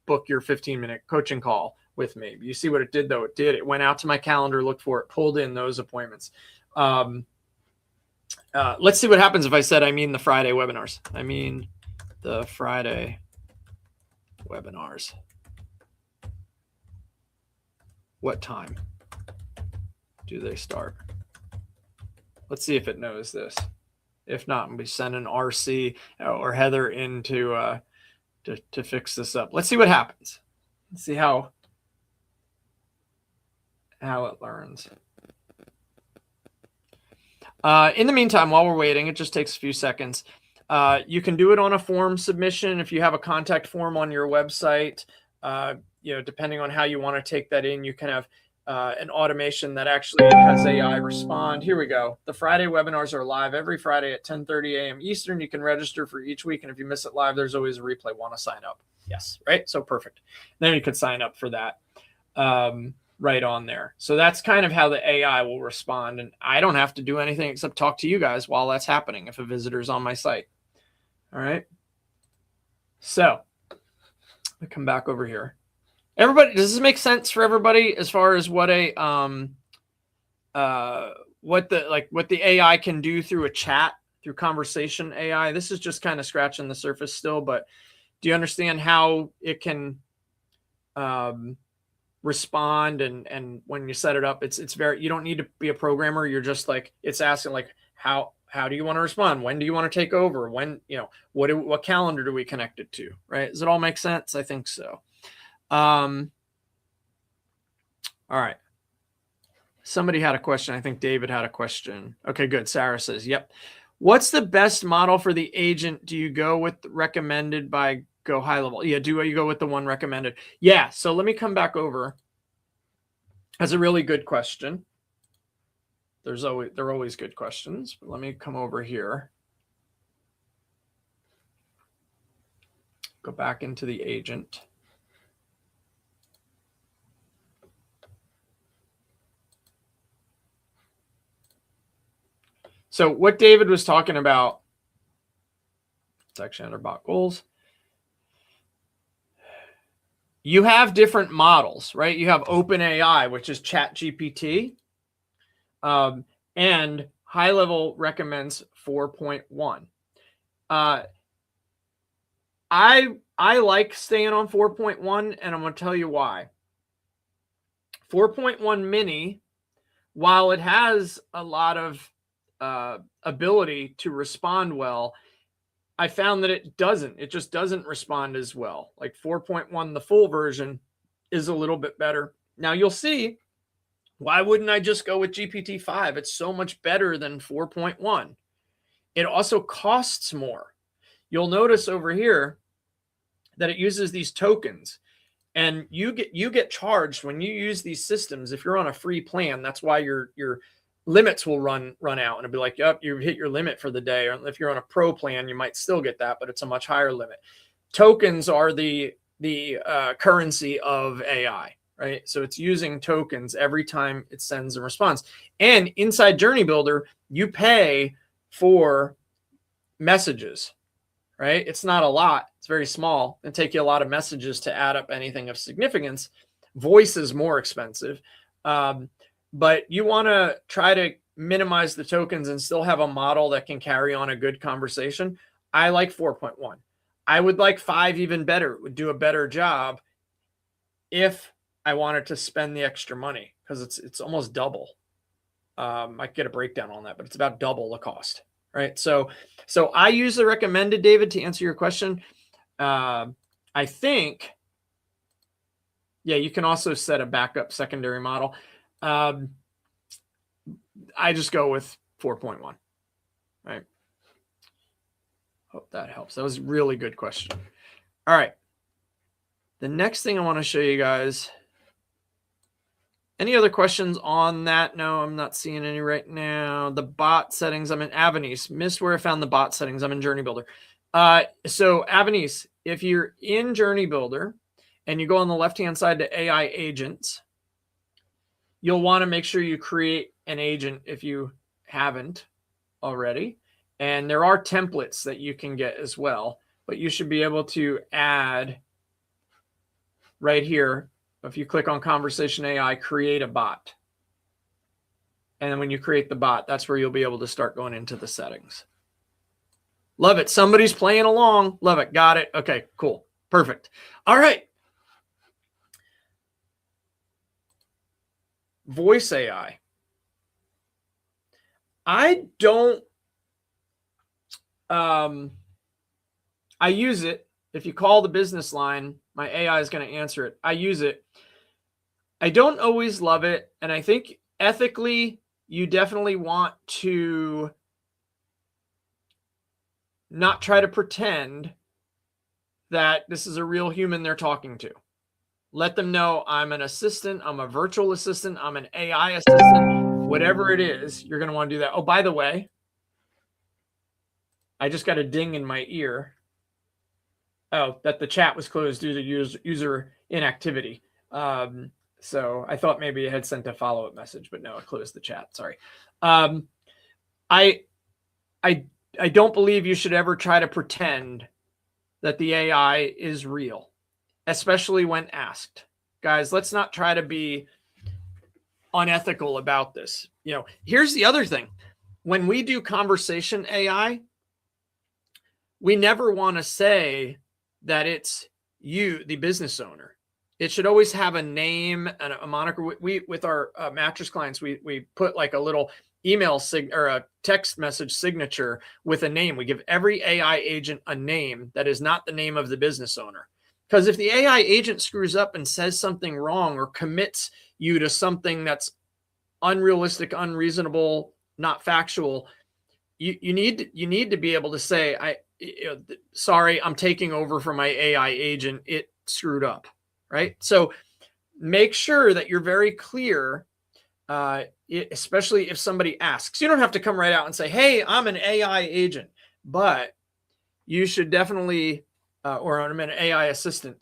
Speaker 1: book your 15-minute coaching call with me. You see what it did, though? It went out to my calendar, looked for it, pulled in those appointments. Let's see what happens if I said I mean the Friday webinars. I mean the Friday webinars. What time do they start? Let's see if it knows this. If not, I'm going to be sending RC or Heather in to fix this up. Let's see what happens. Let's see how it learns. In the meantime, while we're waiting, it just takes a few seconds. You can do it on a form submission. If you have a contact form on your website, depending on how you want to take that in, you can have an automation that actually has AI respond. Here we go. The Friday webinars are live every Friday at 10:30 a.m. Eastern. You can register for each week. And if you miss it live, there's always a replay. Want to sign up? Yes. Right. So perfect. Then you could sign up for that right on there. So that's kind of how the AI will respond. And I don't have to do anything except talk to you guys while that's happening if a visitor's on my site. All right. So I come back over here. Everybody, does this make sense for everybody as far as what a what the AI can do through a chat, through conversation AI? This is just kind of scratching the surface still, but do you understand how it can respond? And when you set it up, it's very, you don't need to be a programmer. You're just like, it's asking like, how do you want to respond? When do you want to take over? When, you know, what calendar do we connect it to? Right? Does it all make sense? I think so. All right. Somebody had a question. I think David had a question. Okay, good. Sarah says, yep. What's the best model for the agent? Do you go with recommended by Go High Level? Yeah, do you go with the one recommended? Yeah, so let me come back over. That's a really good question. They're always good questions, but let me come over here. Go back into the agent. So what David was talking about, it's actually under bot goals. You have different models, right? You have OpenAI, which is ChatGPT, and High Level recommends 4.1. I like staying on 4.1, and I'm going to tell you why. 4.1 mini, while it has a lot of ability to respond well, I found that it just doesn't respond as well. Like 4.1, the full version, is a little bit better. Now you'll see, why wouldn't I just go with GPT-5? It's so much better than 4.1. It also costs more. You'll notice over here that it uses these tokens, and you get charged when you use these systems. If you're on a free plan, that's why your limits will run out, and it'll be like, yep, you hit your limit for the day. Or if you're on a pro plan, you might still get that, but it's a much higher limit. Tokens are the currency of AI, right? So it's using tokens every time it sends a response. And inside JourneyBuilder, you pay for messages, right? It's not a lot. It's very small. It'll take you a lot of messages to add up anything of significance. Voice is more expensive. But you want to try to minimize the tokens and still have a model that can carry on a good conversation. I like 4.1. I would like 5 even better. It would do a better job if I wanted to spend the extra money, because it's almost double. I could get a breakdown on that, but it's about double the cost, right? So I use the recommended, David, to answer your question. I think, yeah, you can also set a backup secondary model. I just go with 4.1, right? Hope that helps. That was a really good question. All right. The next thing I want to show you guys, any other questions on that? No, I'm not seeing any right now. The bot settings, I'm in Avanice. Missed where I found the bot settings. I'm in JourneyBuilder. So Avanice, if you're in JourneyBuilder and you go on the left-hand side to AI agents, you'll want to make sure you create an agent if you haven't already. And there are templates that you can get as well, but you should be able to add right here. If you click on Conversation AI, create a bot. And then when you create the bot, that's where you'll be able to start going into the settings. Love it. Somebody's playing along. Love it. Got it. Okay, cool. Perfect. All right. Voice AI. I don't, I use it. If you call the business line, my AI is going to answer it. I use it. I don't always love it. And I think ethically, you definitely want to not try to pretend that this is a real human they're talking to. Let them know I'm an assistant, I'm a virtual assistant, I'm an AI assistant, whatever it is, you're going to want to do that. Oh, by the way, I just got a ding in my ear. Oh, that the chat was closed due to user inactivity. So I thought maybe it had sent a follow-up message, but no, it closed the chat. Sorry. I don't believe you should ever try to pretend that the AI is real, especially when asked. Guys, let's not try to be unethical about this. You know, here's the other thing. When we do conversation AI, we never want to say that it's you, the business owner. It should always have a name and a moniker. We with our mattress clients, we put like a little email or a text message signature with a name. We give every AI agent a name that is not the name of the business owner. Because if the AI agent screws up and says something wrong or commits you to something that's unrealistic, unreasonable, not factual, you need to be able to say, sorry, I'm taking over for my AI agent. It screwed up, right? So make sure that you're very clear, especially if somebody asks. You don't have to come right out and say, hey, I'm an AI agent, but you should definitely, or I'm an AI assistant.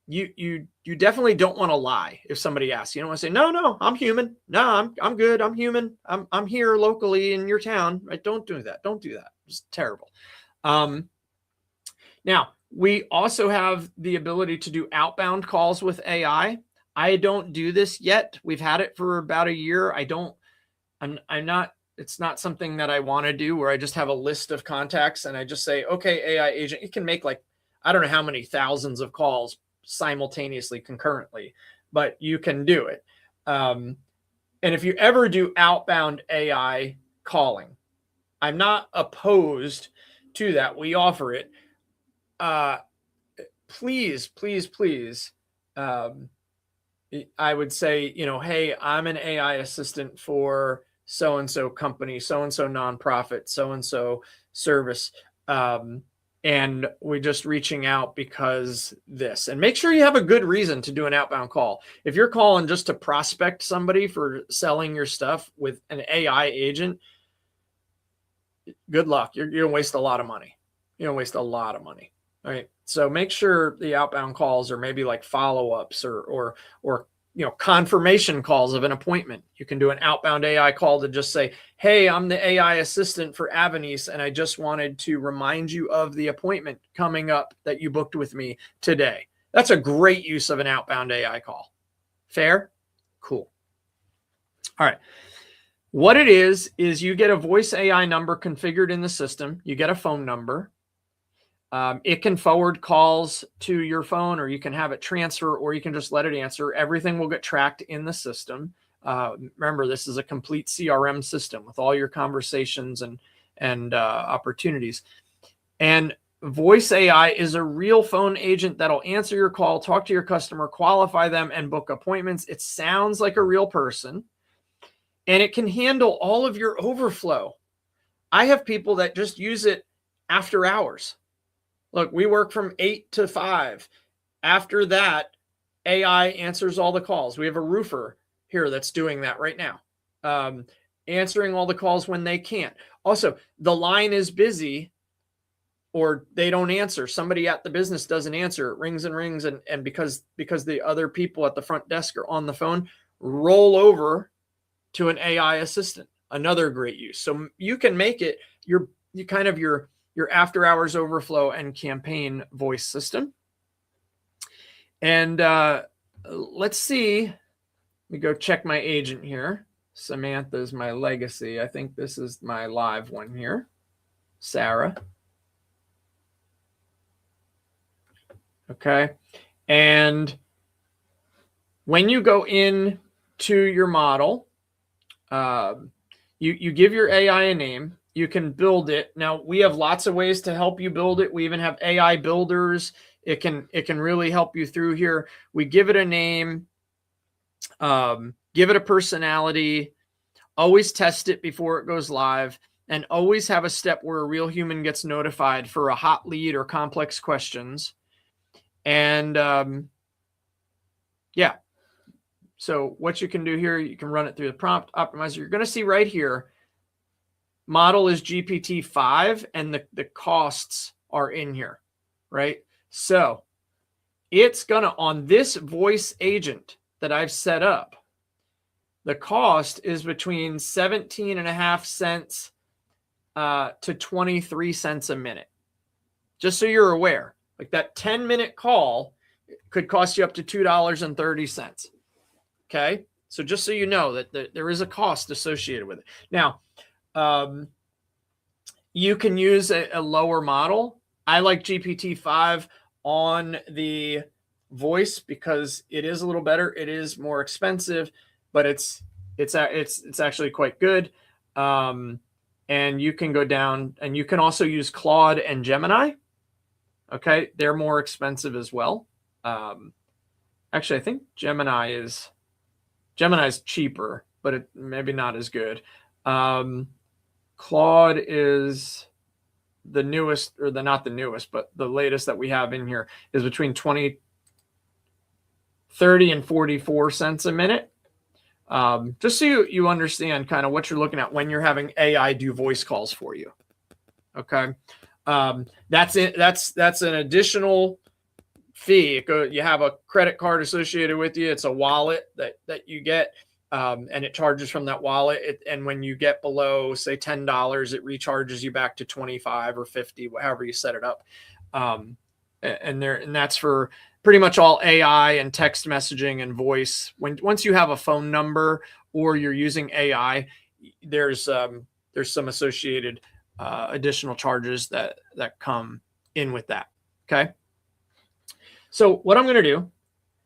Speaker 1: You definitely don't want to lie if somebody asks. You don't want to say, no, I'm human. No, I'm good. I'm human. I'm here locally in your town. Right? Don't do that. Don't do that. It's terrible. Now, we also have the ability to do outbound calls with AI. I don't do this yet. We've had it for about a year. It's not something that I want to do where I just have a list of contacts and I just say, okay, AI agent, it can make like, I don't know how many thousands of calls simultaneously, concurrently, but you can do it. And if you ever do outbound AI calling, I'm not opposed to that. We offer it. Please, I would say, hey, I'm an AI assistant for so-and-so company, so-and-so nonprofit, so-and-so service. And we're just reaching out because this. And make sure you have a good reason to do an outbound call. If you're calling just to prospect somebody for selling your stuff with an AI agent, good luck. You're going to waste a lot of money. You're going to waste a lot of money. All right. So make sure the outbound calls are maybe like follow-ups or confirmation calls of an appointment. You can do an outbound AI call to just say, hey, I'm the AI assistant for Avenice, and I just wanted to remind you of the appointment coming up that you booked with me today. That's a great use of an outbound AI call. Fair? Cool. All right. What it is you get a voice AI number configured in the system. You get a phone number. It can forward calls to your phone, or you can have it transfer, or you can just let it answer. Everything will get tracked in the system. Remember, this is a complete CRM system with all your conversations and opportunities. And voice AI is a real phone agent that'll answer your call, talk to your customer, qualify them, and book appointments. It sounds like a real person, and it can handle all of your overflow. I have people that just use it after hours. Look, we work from 8 to 5. After that, AI answers all the calls. We have a roofer here that's doing that right now, answering all the calls when they can't. Also, the line is busy or they don't answer. Somebody at the business doesn't answer. It rings and rings. And because the other people at the front desk are on the phone, roll over to an AI assistant. Another great use. So you can make it your after hours overflow and campaign voice system. And let's see. Let me go check my agent here. Samantha's my legacy. I think this is my live one here. Sarah. Okay. And when you go in to your model, you give your AI a name. You can build it. Now, we have lots of ways to help you build it. We even have AI builders. It can really help you through here. We give it a name, give it a personality, always test it before it goes live, and always have a step where a real human gets notified for a hot lead or complex questions. And Yeah. So what you can do here, you can run it through the prompt optimizer. You're going to see right here, model is GPT-5 and the costs are in here, right? So it's going to, on this voice agent that I've set up, the cost is between 17.5 cents to 23 cents a minute. Just so you're aware, like that 10-minute call could cost you up to $2.30. Okay. So just so you know that there is a cost associated with it. Now, you can use a lower model. I like GPT-5 on the voice because it is a little better. It is more expensive, but it's actually quite good. And you can go down, and you can also use Claude and Gemini. Okay, they're more expensive as well. Actually, I think Gemini is cheaper, but it maybe not as good. Claude is the newest, or not the newest, but the latest that we have in here is between 30 and 44 cents a minute. Just so you understand kind of what you're looking at when you're having AI do voice calls for you. Okay. That's it. That's an additional fee. You have a credit card associated with you. It's a wallet that you get, and it charges from that wallet. And when you get below, say, $10, it recharges you back to 25 or 50, however you set it up. And that's for pretty much all AI and text messaging and voice. Once you have a phone number or you're using AI, there's some associated additional charges that come in with that. Okay. So what I'm going to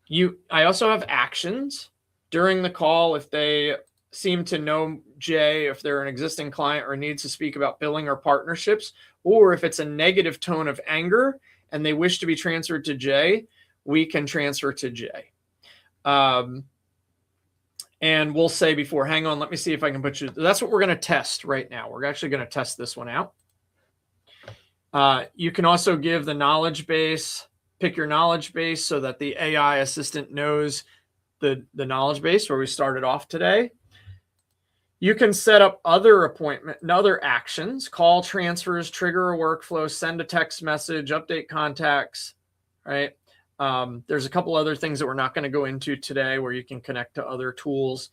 Speaker 1: do, I also have actions during the call. If they seem to know Jay, if they're an existing client or needs to speak about billing or partnerships, or if it's a negative tone of anger and they wish to be transferred to Jay, we can transfer to Jay. And we'll say before, hang on, let me see if I can put you. That's what we're going to test right now. We're actually going to test this one out. You can also give the knowledge base, pick your knowledge base so that the AI assistant knows the knowledge base where we started off today. You can set up other other actions, call transfers, trigger a workflow, send a text message, update contacts, right? There's a couple other things that we're not going to go into today where you can connect to other tools.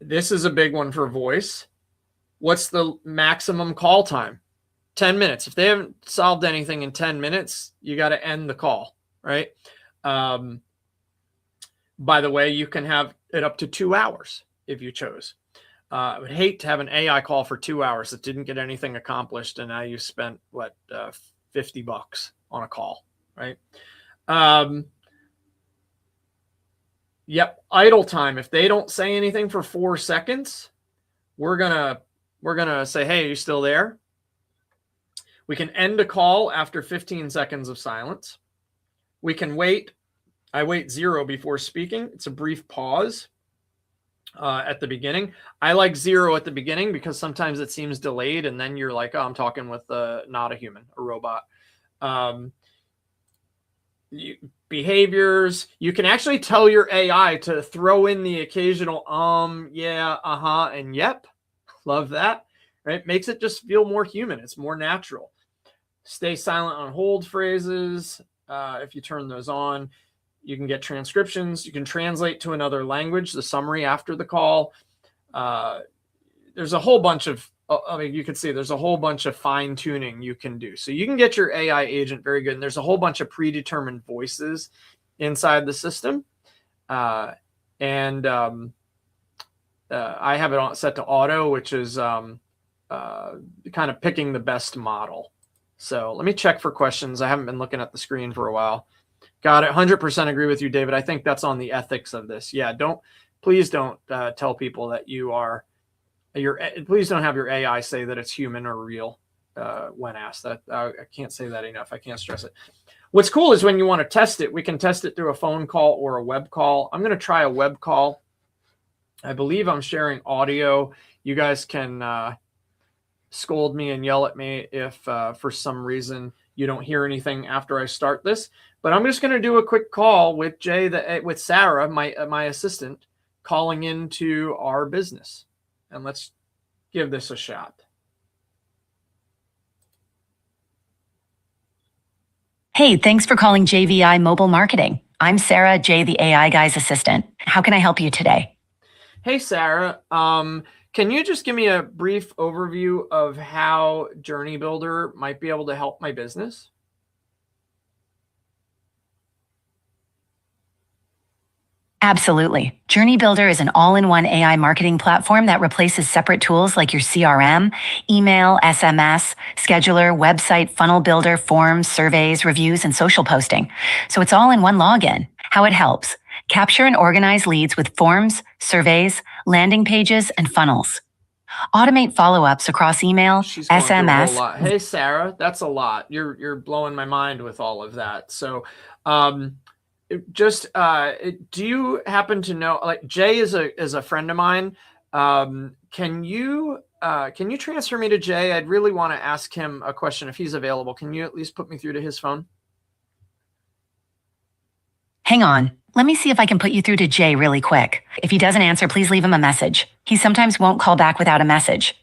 Speaker 1: This is a big one for voice. What's the maximum call time? 10 minutes. If they haven't solved anything in 10 minutes, you got to end the call, right? By the way, you can have it up to 2 hours if you chose. I would hate to have an AI call for 2 hours that didn't get anything accomplished, and now you spent $50 on a call, right? Yep. Idle time. If they don't say anything for 4 seconds, we're gonna say, hey, are you still there? We can end a call after 15 seconds of silence. We can wait. I wait 0 before speaking. It's a brief pause at the beginning. I like 0 at the beginning because sometimes it seems delayed, and then you're like, oh, I'm talking with not a human, a robot. Behaviors. You can actually tell your AI to throw in the occasional yeah, and yep. Love that, right? Makes it just feel more human. It's more natural. Stay silent on hold phrases. If you turn those on, you can get transcriptions. You can translate to another language, the summary after the call. There's a whole bunch of, you can see there's a whole bunch of fine tuning you can do. So you can get your AI agent very good. And there's a whole bunch of predetermined voices inside the system. I have it on set to auto, which is kind of picking the best model. So let me check for questions. I haven't been looking at the screen for a while. Got it. 100% agree with you, David. I think that's on the ethics of this. Yeah, please don't tell people that you are please don't have your AI say that it's human or real when asked. That I can't say that enough. I can't stress it. What's cool is when you want to test it, we can test it through a phone call or a web call. I'm going to try a web call. I believe I'm sharing audio. You guys can scold me and yell at me if for some reason you don't hear anything after I start this. But I'm just going to do a quick call with with Sarah, my assistant, calling into our business. And let's give this a shot.
Speaker 2: Hey, thanks for calling JVI Mobile Marketing. I'm Sarah, Jay, the AI guy's assistant. How can I help you today?
Speaker 1: Hey, Sarah. Can you just give me a brief overview of how JourneyBuilder might be able to help my business?
Speaker 2: Absolutely. JourneyBuilder is an all-in-one AI marketing platform that replaces separate tools like your CRM, email, SMS, scheduler, website, funnel builder, forms, surveys, reviews, and social posting. So it's all in one login. How it helps: capture and organize leads with forms, surveys, landing pages, and funnels. Automate follow-ups across email, SMS.
Speaker 1: Hey, Sarah, that's a lot. You're blowing my mind with all of that. So, do you happen to know, like, Jay is a friend of mine. Can you transfer me to Jay? I'd really want to ask him a question if he's available. Can you at least put me through to his phone?
Speaker 2: Hang on. Let me see if I can put you through to Jay really quick. If he doesn't answer, please leave him a message. He sometimes won't call back without a message.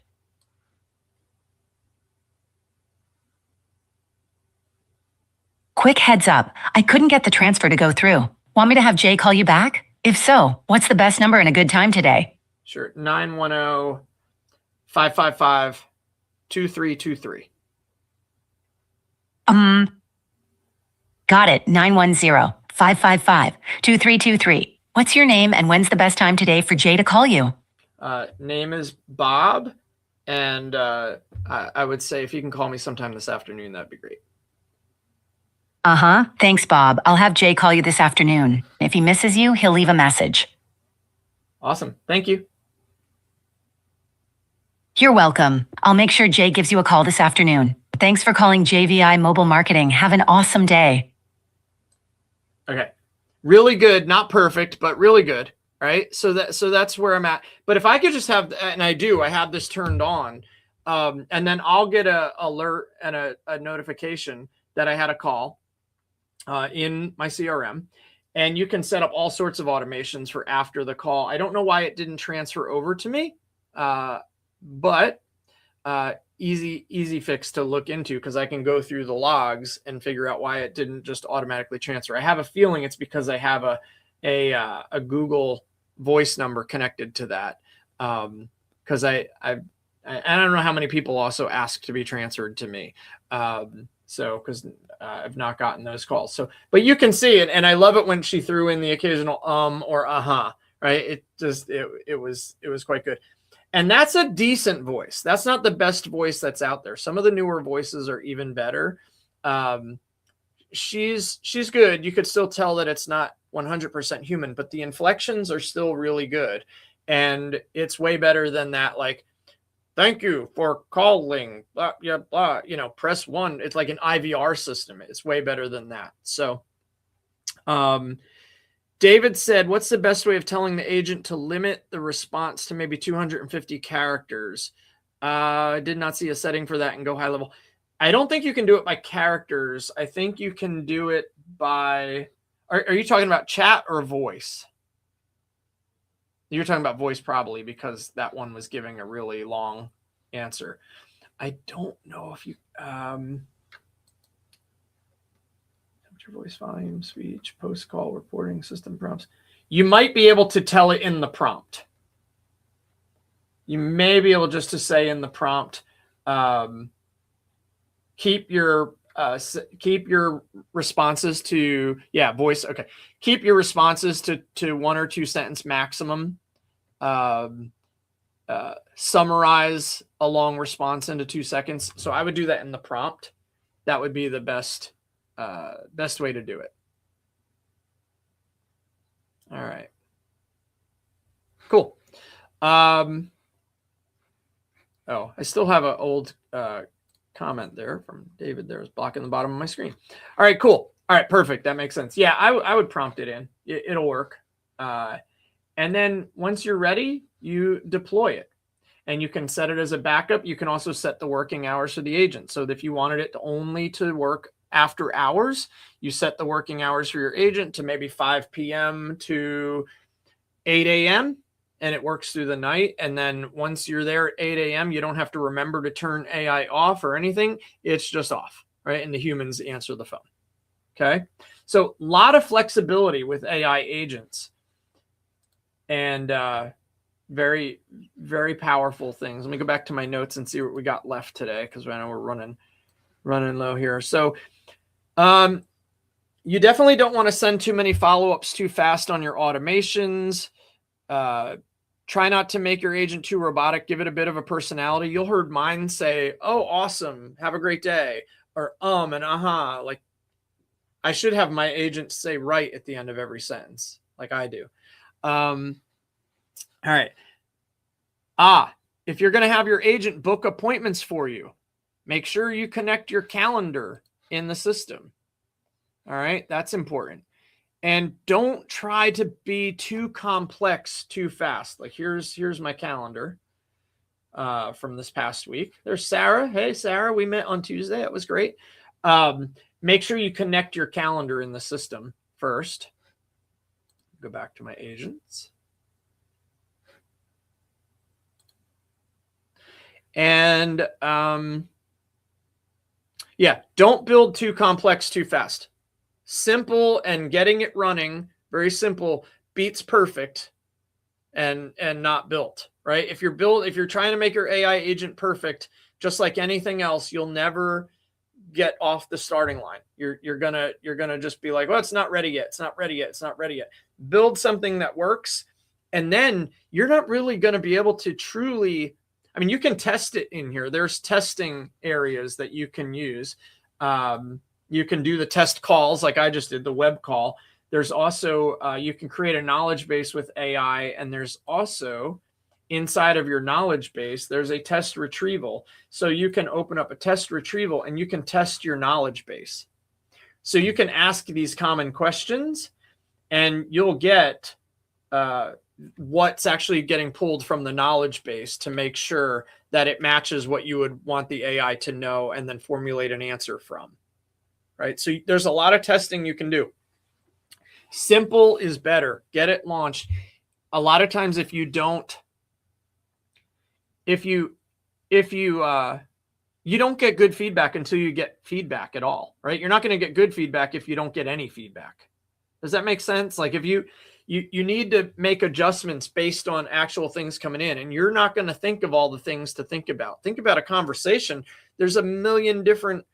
Speaker 2: Quick heads up, I couldn't get the transfer to go through. Want me to have Jay call you back? If so, what's the best number and a good time today?
Speaker 1: Sure, 910-555-2323.
Speaker 2: Got it, 910-555-2323. What's your name and when's the best time today for Jay to call you?
Speaker 1: Name is Bob, and I would say if you can call me sometime this afternoon, that'd be great.
Speaker 2: Thanks, Bob. I'll have Jay call you this afternoon. If he misses you, he'll leave a message.
Speaker 1: Awesome. Thank you.
Speaker 2: You're welcome. I'll make sure Jay gives you a call this afternoon. Thanks for calling JVI Mobile Marketing. Have an awesome day.
Speaker 1: Okay. Really good. Not perfect, but really good. Right. So that's where I'm at. But if I could just have, and I have this turned on, and then I'll get a alert and a notification that I had a call in my CRM, and you can set up all sorts of automations for after the call. I don't know why it didn't transfer over to me, but easy fix to look into, because I can go through the logs and figure out why it didn't just automatically transfer. I have a feeling it's because I have a Google voice number connected to that, because I don't know how many people also ask to be transferred to me. So, because I've not gotten those calls. So, but you can see it, and I love it when she threw in the occasional or right? It was quite good. And that's a decent voice. That's not the best voice that's out there. Some of the newer voices are even better. She's good. You could still tell that it's not 100% human, but the inflections are still really good. And it's way better than that, like, thank you for calling, blah, blah, blah, press 1. It's like an IVR system. It's way better than that. So, David said, what's the best way of telling the agent to limit the response to maybe 250 characters? I did not see a setting for that and go high level. I don't think you can do it by characters. I think you can do it by, are you talking about chat or voice? You're talking about voice probably, because that one was giving a really long answer. I don't know if you, voice volume, speech, post-call reporting, system prompts. You might be able to tell it in the prompt. You may be able just to say in the prompt, keep your responses to, voice. Okay. Keep your responses to 1 or 2 sentence maximum. Summarize a long response into 2 seconds. So I would do that in the prompt. That would be the best way to do it. All right. Cool. I still have an old comment there from David. There was blocking the bottom of my screen. All right, cool. All right, perfect. That makes sense. Yeah, I would prompt it in. It'll work. And then once you're ready, you deploy it. and you can set it as a backup. You can also set the working hours for the agent. So if you wanted it only to work after hours, you set the working hours for your agent to maybe 5 p.m. to 8 a.m. and it works through the night. And then once you're there at 8 a.m., you don't have to remember to turn AI off or anything. It's just off, right? And the humans answer the phone. Okay. So a lot of flexibility with AI agents, and very, very powerful things. Let me go back to my notes and see what we got left today, because I know we're running low here. So you definitely don't want to send too many follow-ups too fast on your automations. Try not to make your agent too robotic. Give it a bit of a personality. You'll heard mine say, "Oh, awesome. Have a great day." Or and uh-huh. Like, I should have my agent say right at the end of every sentence, like I do. All right. If you're going to have your agent book appointments for you, make sure you connect your calendar in the system. All right. That's important. And don't try to be too complex too fast. Like, here's my calendar from this past week. There's Sarah. Hey, Sarah, we met on Tuesday. That was great. Make sure you connect your calendar in the system first. Go back to my agents. And yeah, don't build too complex too fast. Simple and getting it running, very simple, beats perfect and not built, right? If you're trying to make your AI agent perfect, just like anything else, you'll never get off the starting line. You're gonna just be like, well, it's not ready yet. It's not ready yet. It's not ready yet. Build something that works, and then you're not really going to be able to truly. I mean, you can test it in here. There's testing areas that you can use. You can do the test calls like I just did, the web call. There's also, you can create a knowledge base with AI. And there's also, inside of your knowledge base, there's a test retrieval. So you can open up a test retrieval and you can test your knowledge base. So you can ask these common questions and you'll get what's actually getting pulled from the knowledge base to make sure that it matches what you would want the AI to know and then formulate an answer from. Right? So there's a lot of testing you can do. Simple is better. Get it launched. A lot of times if you don't get good feedback until you get feedback at all, right? You're not going to get good feedback if you don't get any feedback. Does that make sense? Like, if you need to make adjustments based on actual things coming in, and you're not going to think of all the things to think about. Think about a conversation. There's a million different.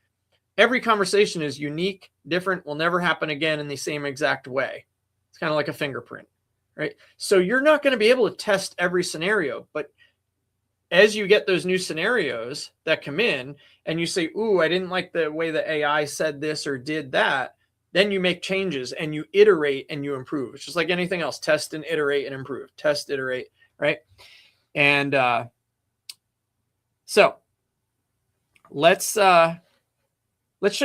Speaker 1: Every conversation is unique, different, will never happen again in the same exact way. It's kind of like a fingerprint, right? So you're not going to be able to test every scenario, but as you get those new scenarios that come in and you say, ooh, I didn't like the way the AI said this or did that, then you make changes and you iterate and you improve. It's just like anything else. Test and iterate and improve. Test, iterate, right? And so let's show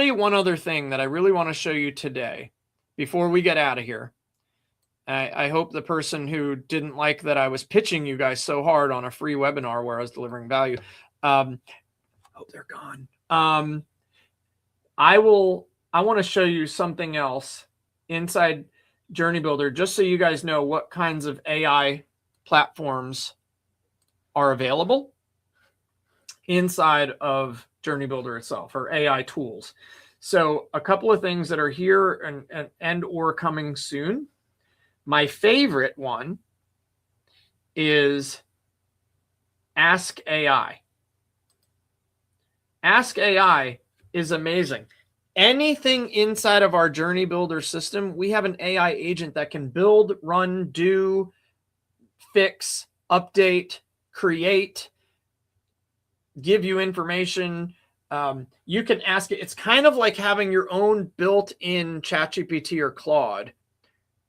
Speaker 1: you one other thing that I really want to show you today before we get out of here. I hope the person who didn't like that I was pitching you guys so hard on a free webinar where I was delivering value. Hope they're gone. I want to show you something else inside JourneyBuilder, just so you guys know what kinds of AI platforms are available inside of JourneyBuilder itself, or AI tools. So a couple of things that are here and or coming soon. My favorite one is Ask AI. Ask AI is amazing. Anything inside of our JourneyBuilder system, we have an AI agent that can build, run, do, fix, update, create, give you information. You can ask it. It's kind of like having your own built-in ChatGPT or Claude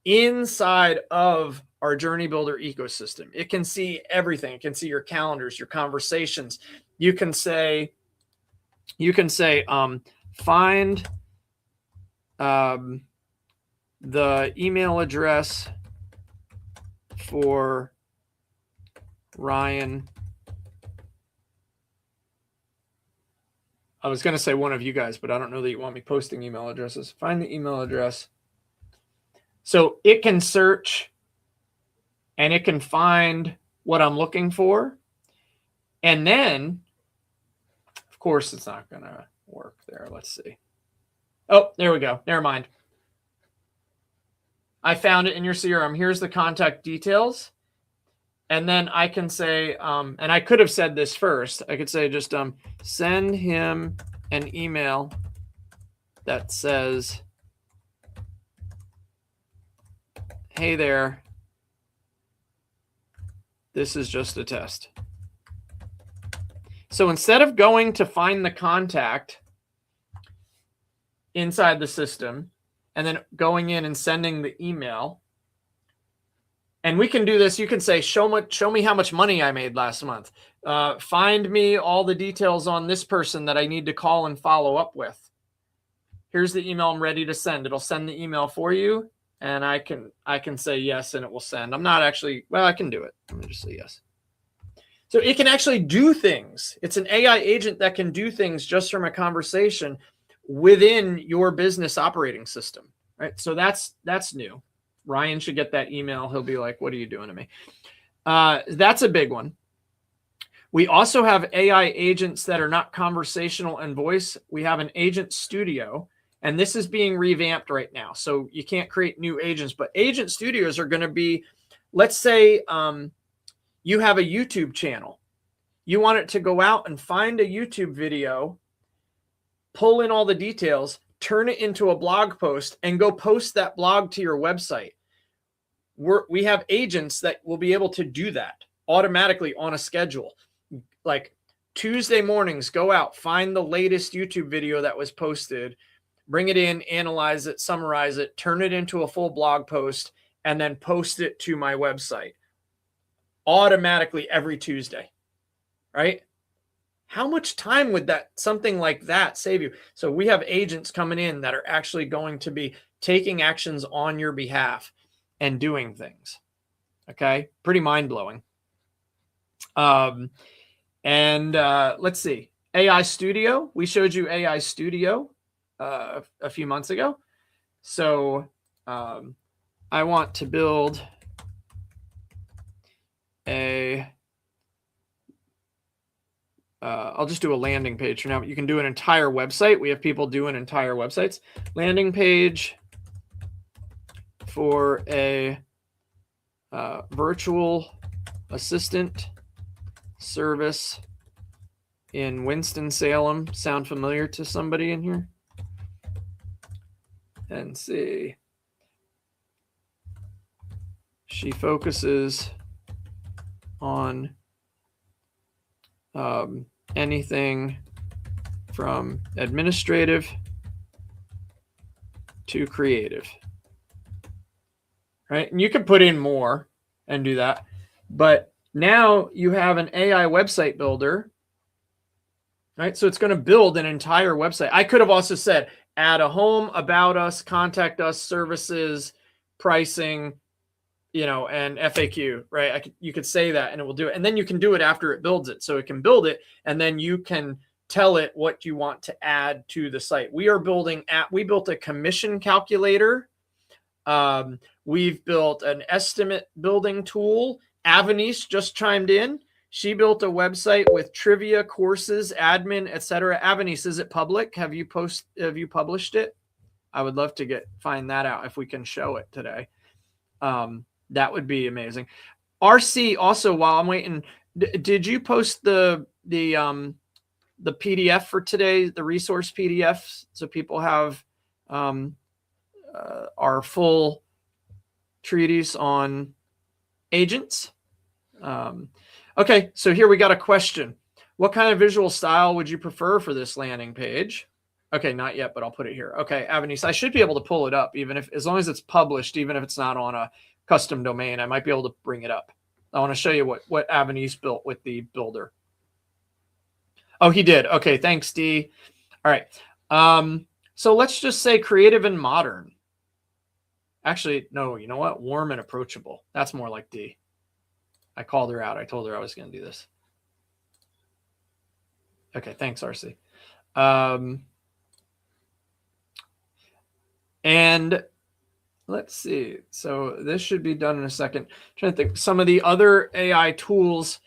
Speaker 1: inside of our JourneyBuilder ecosystem. It can see everything. It can see your calendars, your conversations. You can say, find the email address for Ryan I was going to say one of you guys, but I don't know that you want me posting email addresses. Find the email address. So it can search and it can find what I'm looking for. And then, of course, it's not going to work there. Let's see. Oh, there we go. Never mind. I found it in your CRM. Here's the contact details. And then I can say, and I could have said this first. I could say just send him an email that says, hey there, this is just a test. So instead of going to find the contact inside the system and then going in and sending the email, and we can do this. You can say, show me how much money I made last month. Find me all the details on this person that I need to call and follow up with. Here's the email I'm ready to send. It'll send the email for you, and I can say yes, and it will send. I'm not actually, well, I can do it. Let me just say yes. So it can actually do things. It's an AI agent that can do things just from a conversation within your business operating system, right? So that's new. Ryan should get that email. He'll be like, what are you doing to me? That's a big one. We also have AI agents that are not conversational and voice. We have an agent studio, and this is being revamped right now. So you can't create new agents, but agent studios are going to be, let's say you have a YouTube channel. You want it to go out and find a YouTube video, pull in all the details, turn it into a blog post, and go post that blog to your website. We have agents that will be able to do that automatically on a schedule. Like Tuesday mornings, go out, find the latest YouTube video that was posted, bring it in, analyze it, summarize it, turn it into a full blog post, and then post it to my website automatically every Tuesday, right? How much time would something like that save you? So we have agents coming in that are actually going to be taking actions on your behalf and doing things. Okay. Pretty mind-blowing. Let's see. AI Studio. We showed you AI Studio a few months ago. So I want to build I'll just do a landing page for now, but you can do an entire website. We have people doing entire websites. Landing page for a virtual assistant service in Winston-Salem. Sound familiar to somebody in here? And see. She focuses on anything from administrative to creative, right? And you can put in more and do that, but now you have an AI website builder, right? So it's going to build an entire website. I could have also said, add a home, about us, contact us, services, pricing, and FAQ, right? You could say that and it will do it. And then you can do it after it builds it. So it can build it and then you can tell it what you want to add to the site. We built a commission calculator. We've built an estimate building tool. Avanice just chimed in. She built a website with trivia, courses, admin, etc. Avanice, is it public? Have you published it? I would love to find that out if we can show it today. That would be amazing. RC, also, while I'm waiting, did you post the PDF for today, the resource PDF, so people have our full treatise on agents? Okay, so here we got a question. What kind of visual style would you prefer for this landing page? Okay, not yet, but I'll put it here. Okay, Avanice, I should be able to pull it up, as long as it's published, even if it's not on a custom domain, I might be able to bring it up. I want to show you what Avanice built with the builder. Oh, he did. Okay, thanks, D. All right. So let's just say creative and modern. Actually, no, you know what? Warm and approachable. That's more like D. I called her out. I told her I was going to do this. Okay, thanks, RC. And let's see. So this should be done in a second. I'm trying to think some of the other AI tools.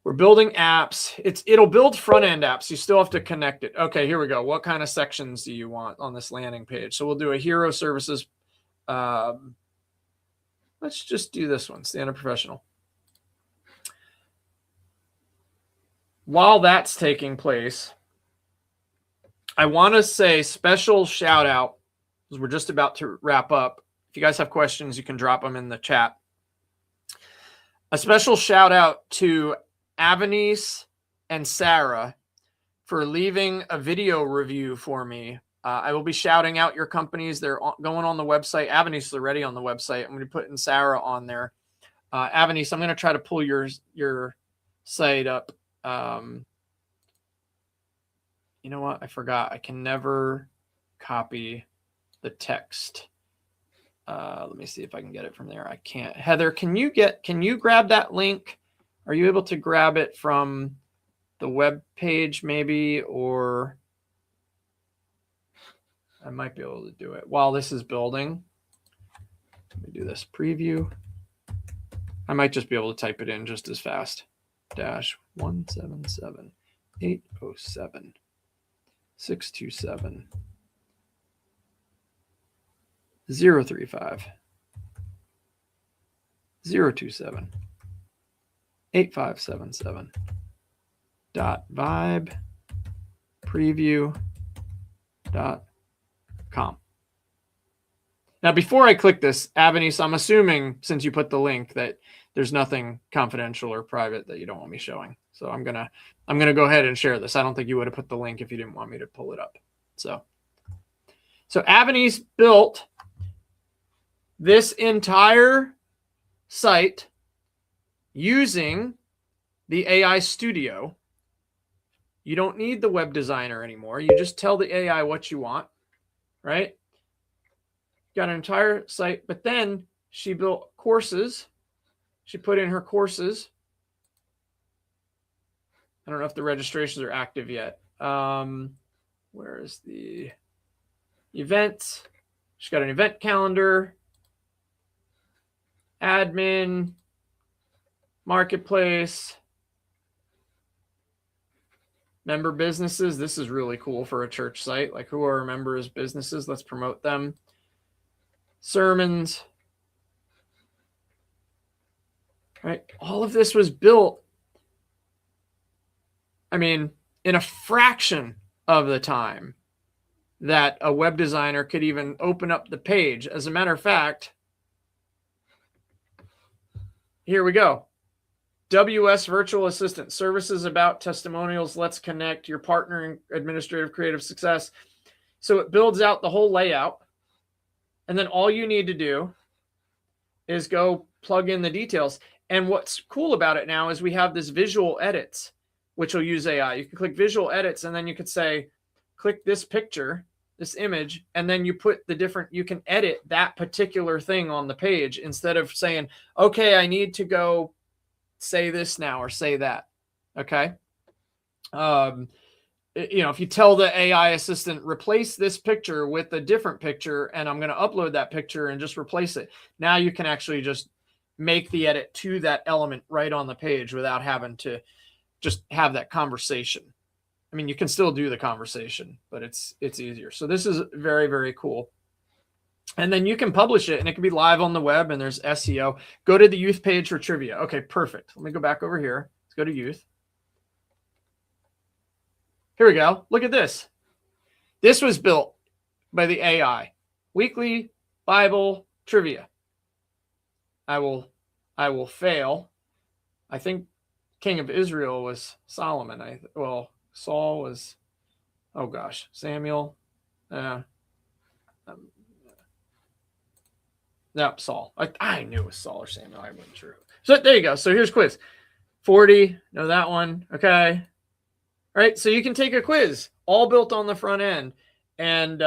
Speaker 1: We're building apps. It'll build front end apps. You still have to connect it. Okay, here we go. What kind of sections do you want on this landing page? So we'll do a hero services. Let's just do this one, standard professional. While that's taking place, I want to say special shout out, because we're just about to wrap up. If you guys have questions, you can drop them in the chat. A special shout out to Avanice and Sarah for leaving a video review for me. I will be shouting out your companies. They're going on the website. Avanice is already on the website. I'm going to put in Sarah on there. Avanice, I'm going to try to pull your site up. You know what? I forgot. I can never copy the text. Let me see if I can get it from there. I can't. Heather, can you grab that link? Are you able to grab it from the web page maybe, or I might be able to do it while this is building. Let me do this preview. I might just be able to type it in just as fast. -177 807 627 035 027 8577 .vibe preview.com. Now, before I click this, Avanice, I'm assuming since you put the link that there's nothing confidential or private that you don't want me showing. So I'm gonna go ahead and share this. I don't think you would have put the link if you didn't want me to pull it up. So Avanice built this entire site using the AI Studio. You don't need the web designer anymore. You just tell the AI what you want, right? Got an entire site, but then she built courses. She put in her courses. I don't know if the registrations are active yet. Where is the events? She's got an event calendar, admin, marketplace, member businesses. This is really cool for a church site. Like, who are our members' businesses? Let's promote them. Sermons. Right? All of this was built, I mean, in a fraction of the time that a web designer could even open up the page. As a matter of fact, here we go. WS Virtual Assistant, services about testimonials. Let's connect your partner in administrative creative success. So it builds out the whole layout. And then all you need to do is go plug in the details. And what's cool about it now is we have this visual edits, which will use AI. You can click visual edits, and then you could say, click this picture, this image, and then you put the different, you can edit that particular thing on the page instead of saying, okay, I need to go say this now or say that. Okay. You know, if you tell the AI assistant, replace this picture with a different picture, and I'm going to upload that picture and just replace it. Now you can actually just make the edit to that element right on the page without having to just have that conversation. I mean, you can still do the conversation, but it's easier. So this is very, very cool. And then you can publish it, and it can be live on the web, and there's SEO. Go to the youth page for trivia. Okay, perfect. Let me go back over here. Let's go to youth. Here we go. Look at this. This was built by the AI. Weekly Bible trivia. I will fail. I think King of Israel was Solomon. Saul was, oh gosh, Samuel. No, Saul. I knew it was Saul or Samuel. I wasn't sure. So there you go. So here's quiz. 40. Know that one. Okay. All right. So you can take a quiz, all built on the front end, and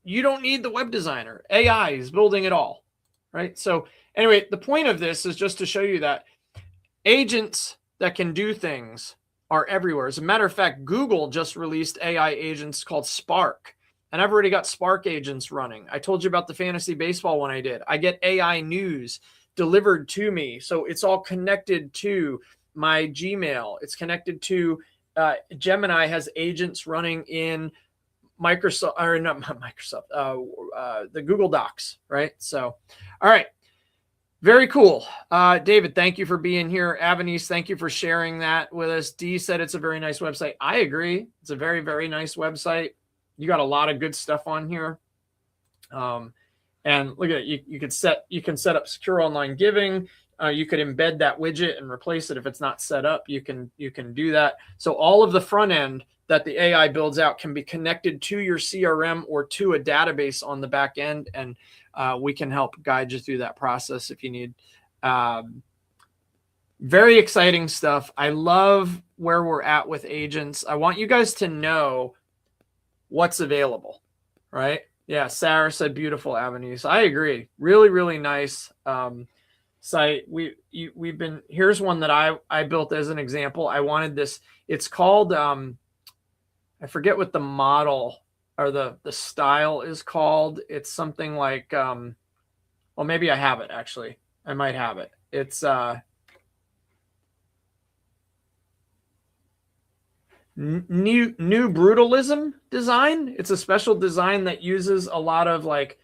Speaker 1: you don't need the web designer. AI is building it all. Right. So anyway, the point of this is just to show you that agents that can do things are everywhere. As a matter of fact, Google just released AI agents called Spark, and I've already got Spark agents running. I told you about the fantasy baseball one I did. I get AI news delivered to me. So it's all connected to my Gmail. It's connected to Gemini has agents running in Microsoft, or not Microsoft, the Google Docs, right? So, all right. Very cool. David, thank you for being here. Avanice, thank you for sharing that with us. Dee said it's a very nice website. I agree. It's a very, very nice website. You got a lot of good stuff on here. And look at it. You can set up secure online giving. You could embed that widget and replace it if it's not set up. You can do that. So all of the front end that the AI builds out can be connected to your CRM or to a database on the back end, and we can help guide you through that process if you need. Very exciting stuff. I love where we're at with agents. I want you guys to know what's available, right? Yeah, Sarah said beautiful avenues. I agree. Really, really nice site. We've been, here's one that I built as an example. I wanted this. It's called I forget what the model or the style is called. It's something like well, maybe I have it actually. I might have it. It's new brutalism design. It's a special design that uses a lot of like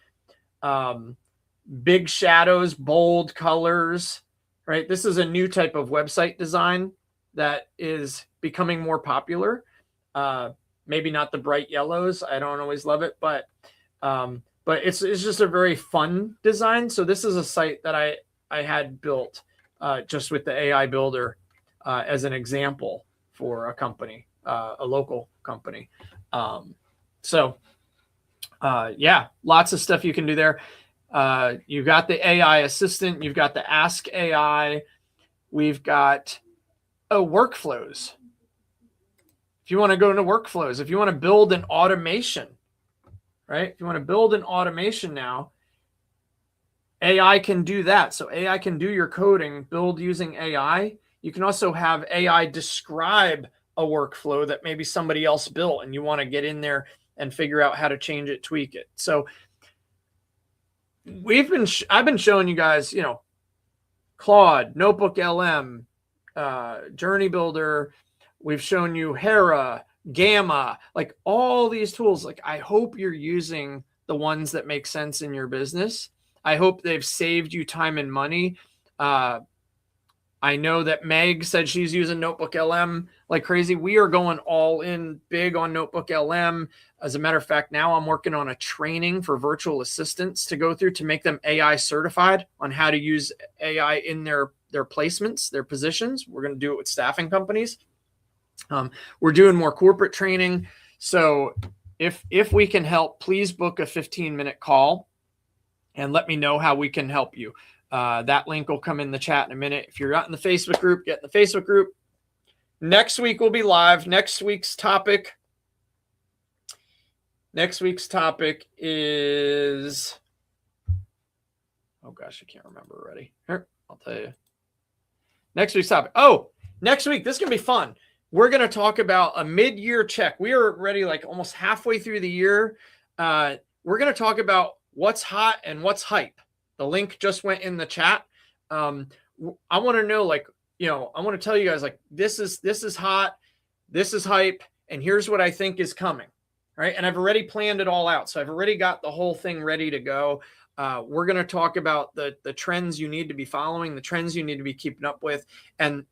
Speaker 1: big shadows, bold colors, right? This is a new type of website design that is becoming more popular. Maybe not the bright yellows. I don't always love it, but it's just a very fun design. So this is a site that I had built just with the AI builder as an example for a company, a local company. Yeah, lots of stuff you can do there. You've got the AI assistant. You've got the Ask AI. We've got workflows. If you want to go into workflows, if you want to build an automation, right? If you want to build an automation now, AI can do that. So AI can do your coding, build using AI. You can also have AI describe a workflow that maybe somebody else built and you want to get in there and figure out how to change it, tweak it. So I've been showing you guys, Claude, Notebook LM, JourneyBuilder. We've shown you Hera, Gamma, like all these tools. Like I hope you're using the ones that make sense in your business. I hope they've saved you time and money. I know that Meg said she's using Notebook LM like crazy. We are going all in big on Notebook LM. As a matter of fact, now I'm working on a training for virtual assistants to go through to make them AI certified on how to use AI in their placements, their positions. We're going to do it with staffing companies. We're doing more corporate training. So if we can help, please book a 15-minute call and let me know how we can help you. That link will come in the chat in a minute. If you're not in the Facebook group, get in the Facebook group. Next week we'll be live. Next week's topic is, oh gosh, I can't remember already. Here, I'll tell you. Next week's topic. Oh, next week, this is going to be fun. We're going to talk about a mid-year check. We are already like almost halfway through the year. We're going to talk about what's hot and what's hype. The link just went in the chat. I want to know, like, I want to tell you guys, like, this is hot, this is hype, and here's what I think is coming, right? And I've already planned it all out. So I've already got the whole thing ready to go. We're going to talk about the trends you need to be following, the trends you need to be keeping up with, and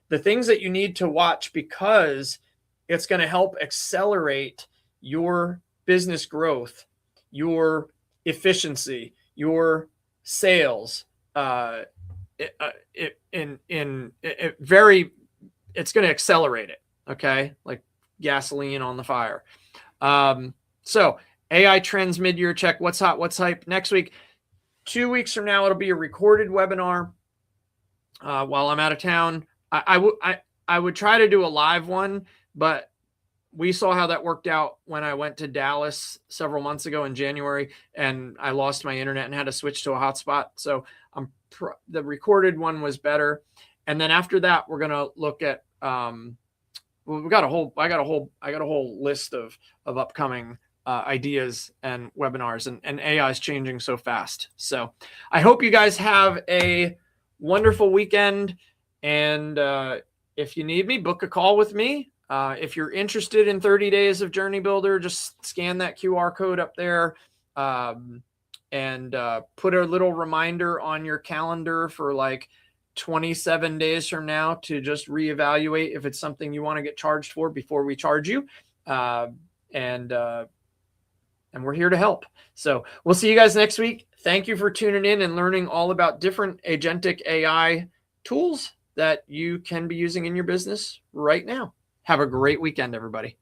Speaker 1: the things that you need to watch, because it's going to help accelerate your business growth, your efficiency, your sales. It's going to accelerate it. Okay. Like gasoline on the fire. So AI trends mid-year check. What's hot? What's hype? Next week, 2 weeks from now, it'll be a recorded webinar while I'm out of town. I would try to do a live one, but we saw how that worked out when I went to Dallas several months ago in January, and I lost my internet and had to switch to a hotspot. So the recorded one was better. And then after that, we're going to look at, well, I got a whole list of upcoming ideas and webinars, and AI is changing so fast. So I hope you guys have a wonderful weekend. And if you need me, book a call with me. If you're interested in 30 days of JourneyBuilder, just scan that QR code up there, and put a little reminder on your calendar for like 27 days from now to just reevaluate if it's something you want to get charged for before we charge you. And we're here to help. So we'll see you guys next week. Thank you for tuning in and learning all about different agentic AI tools that you can be using in your business right now. Have a great weekend, everybody.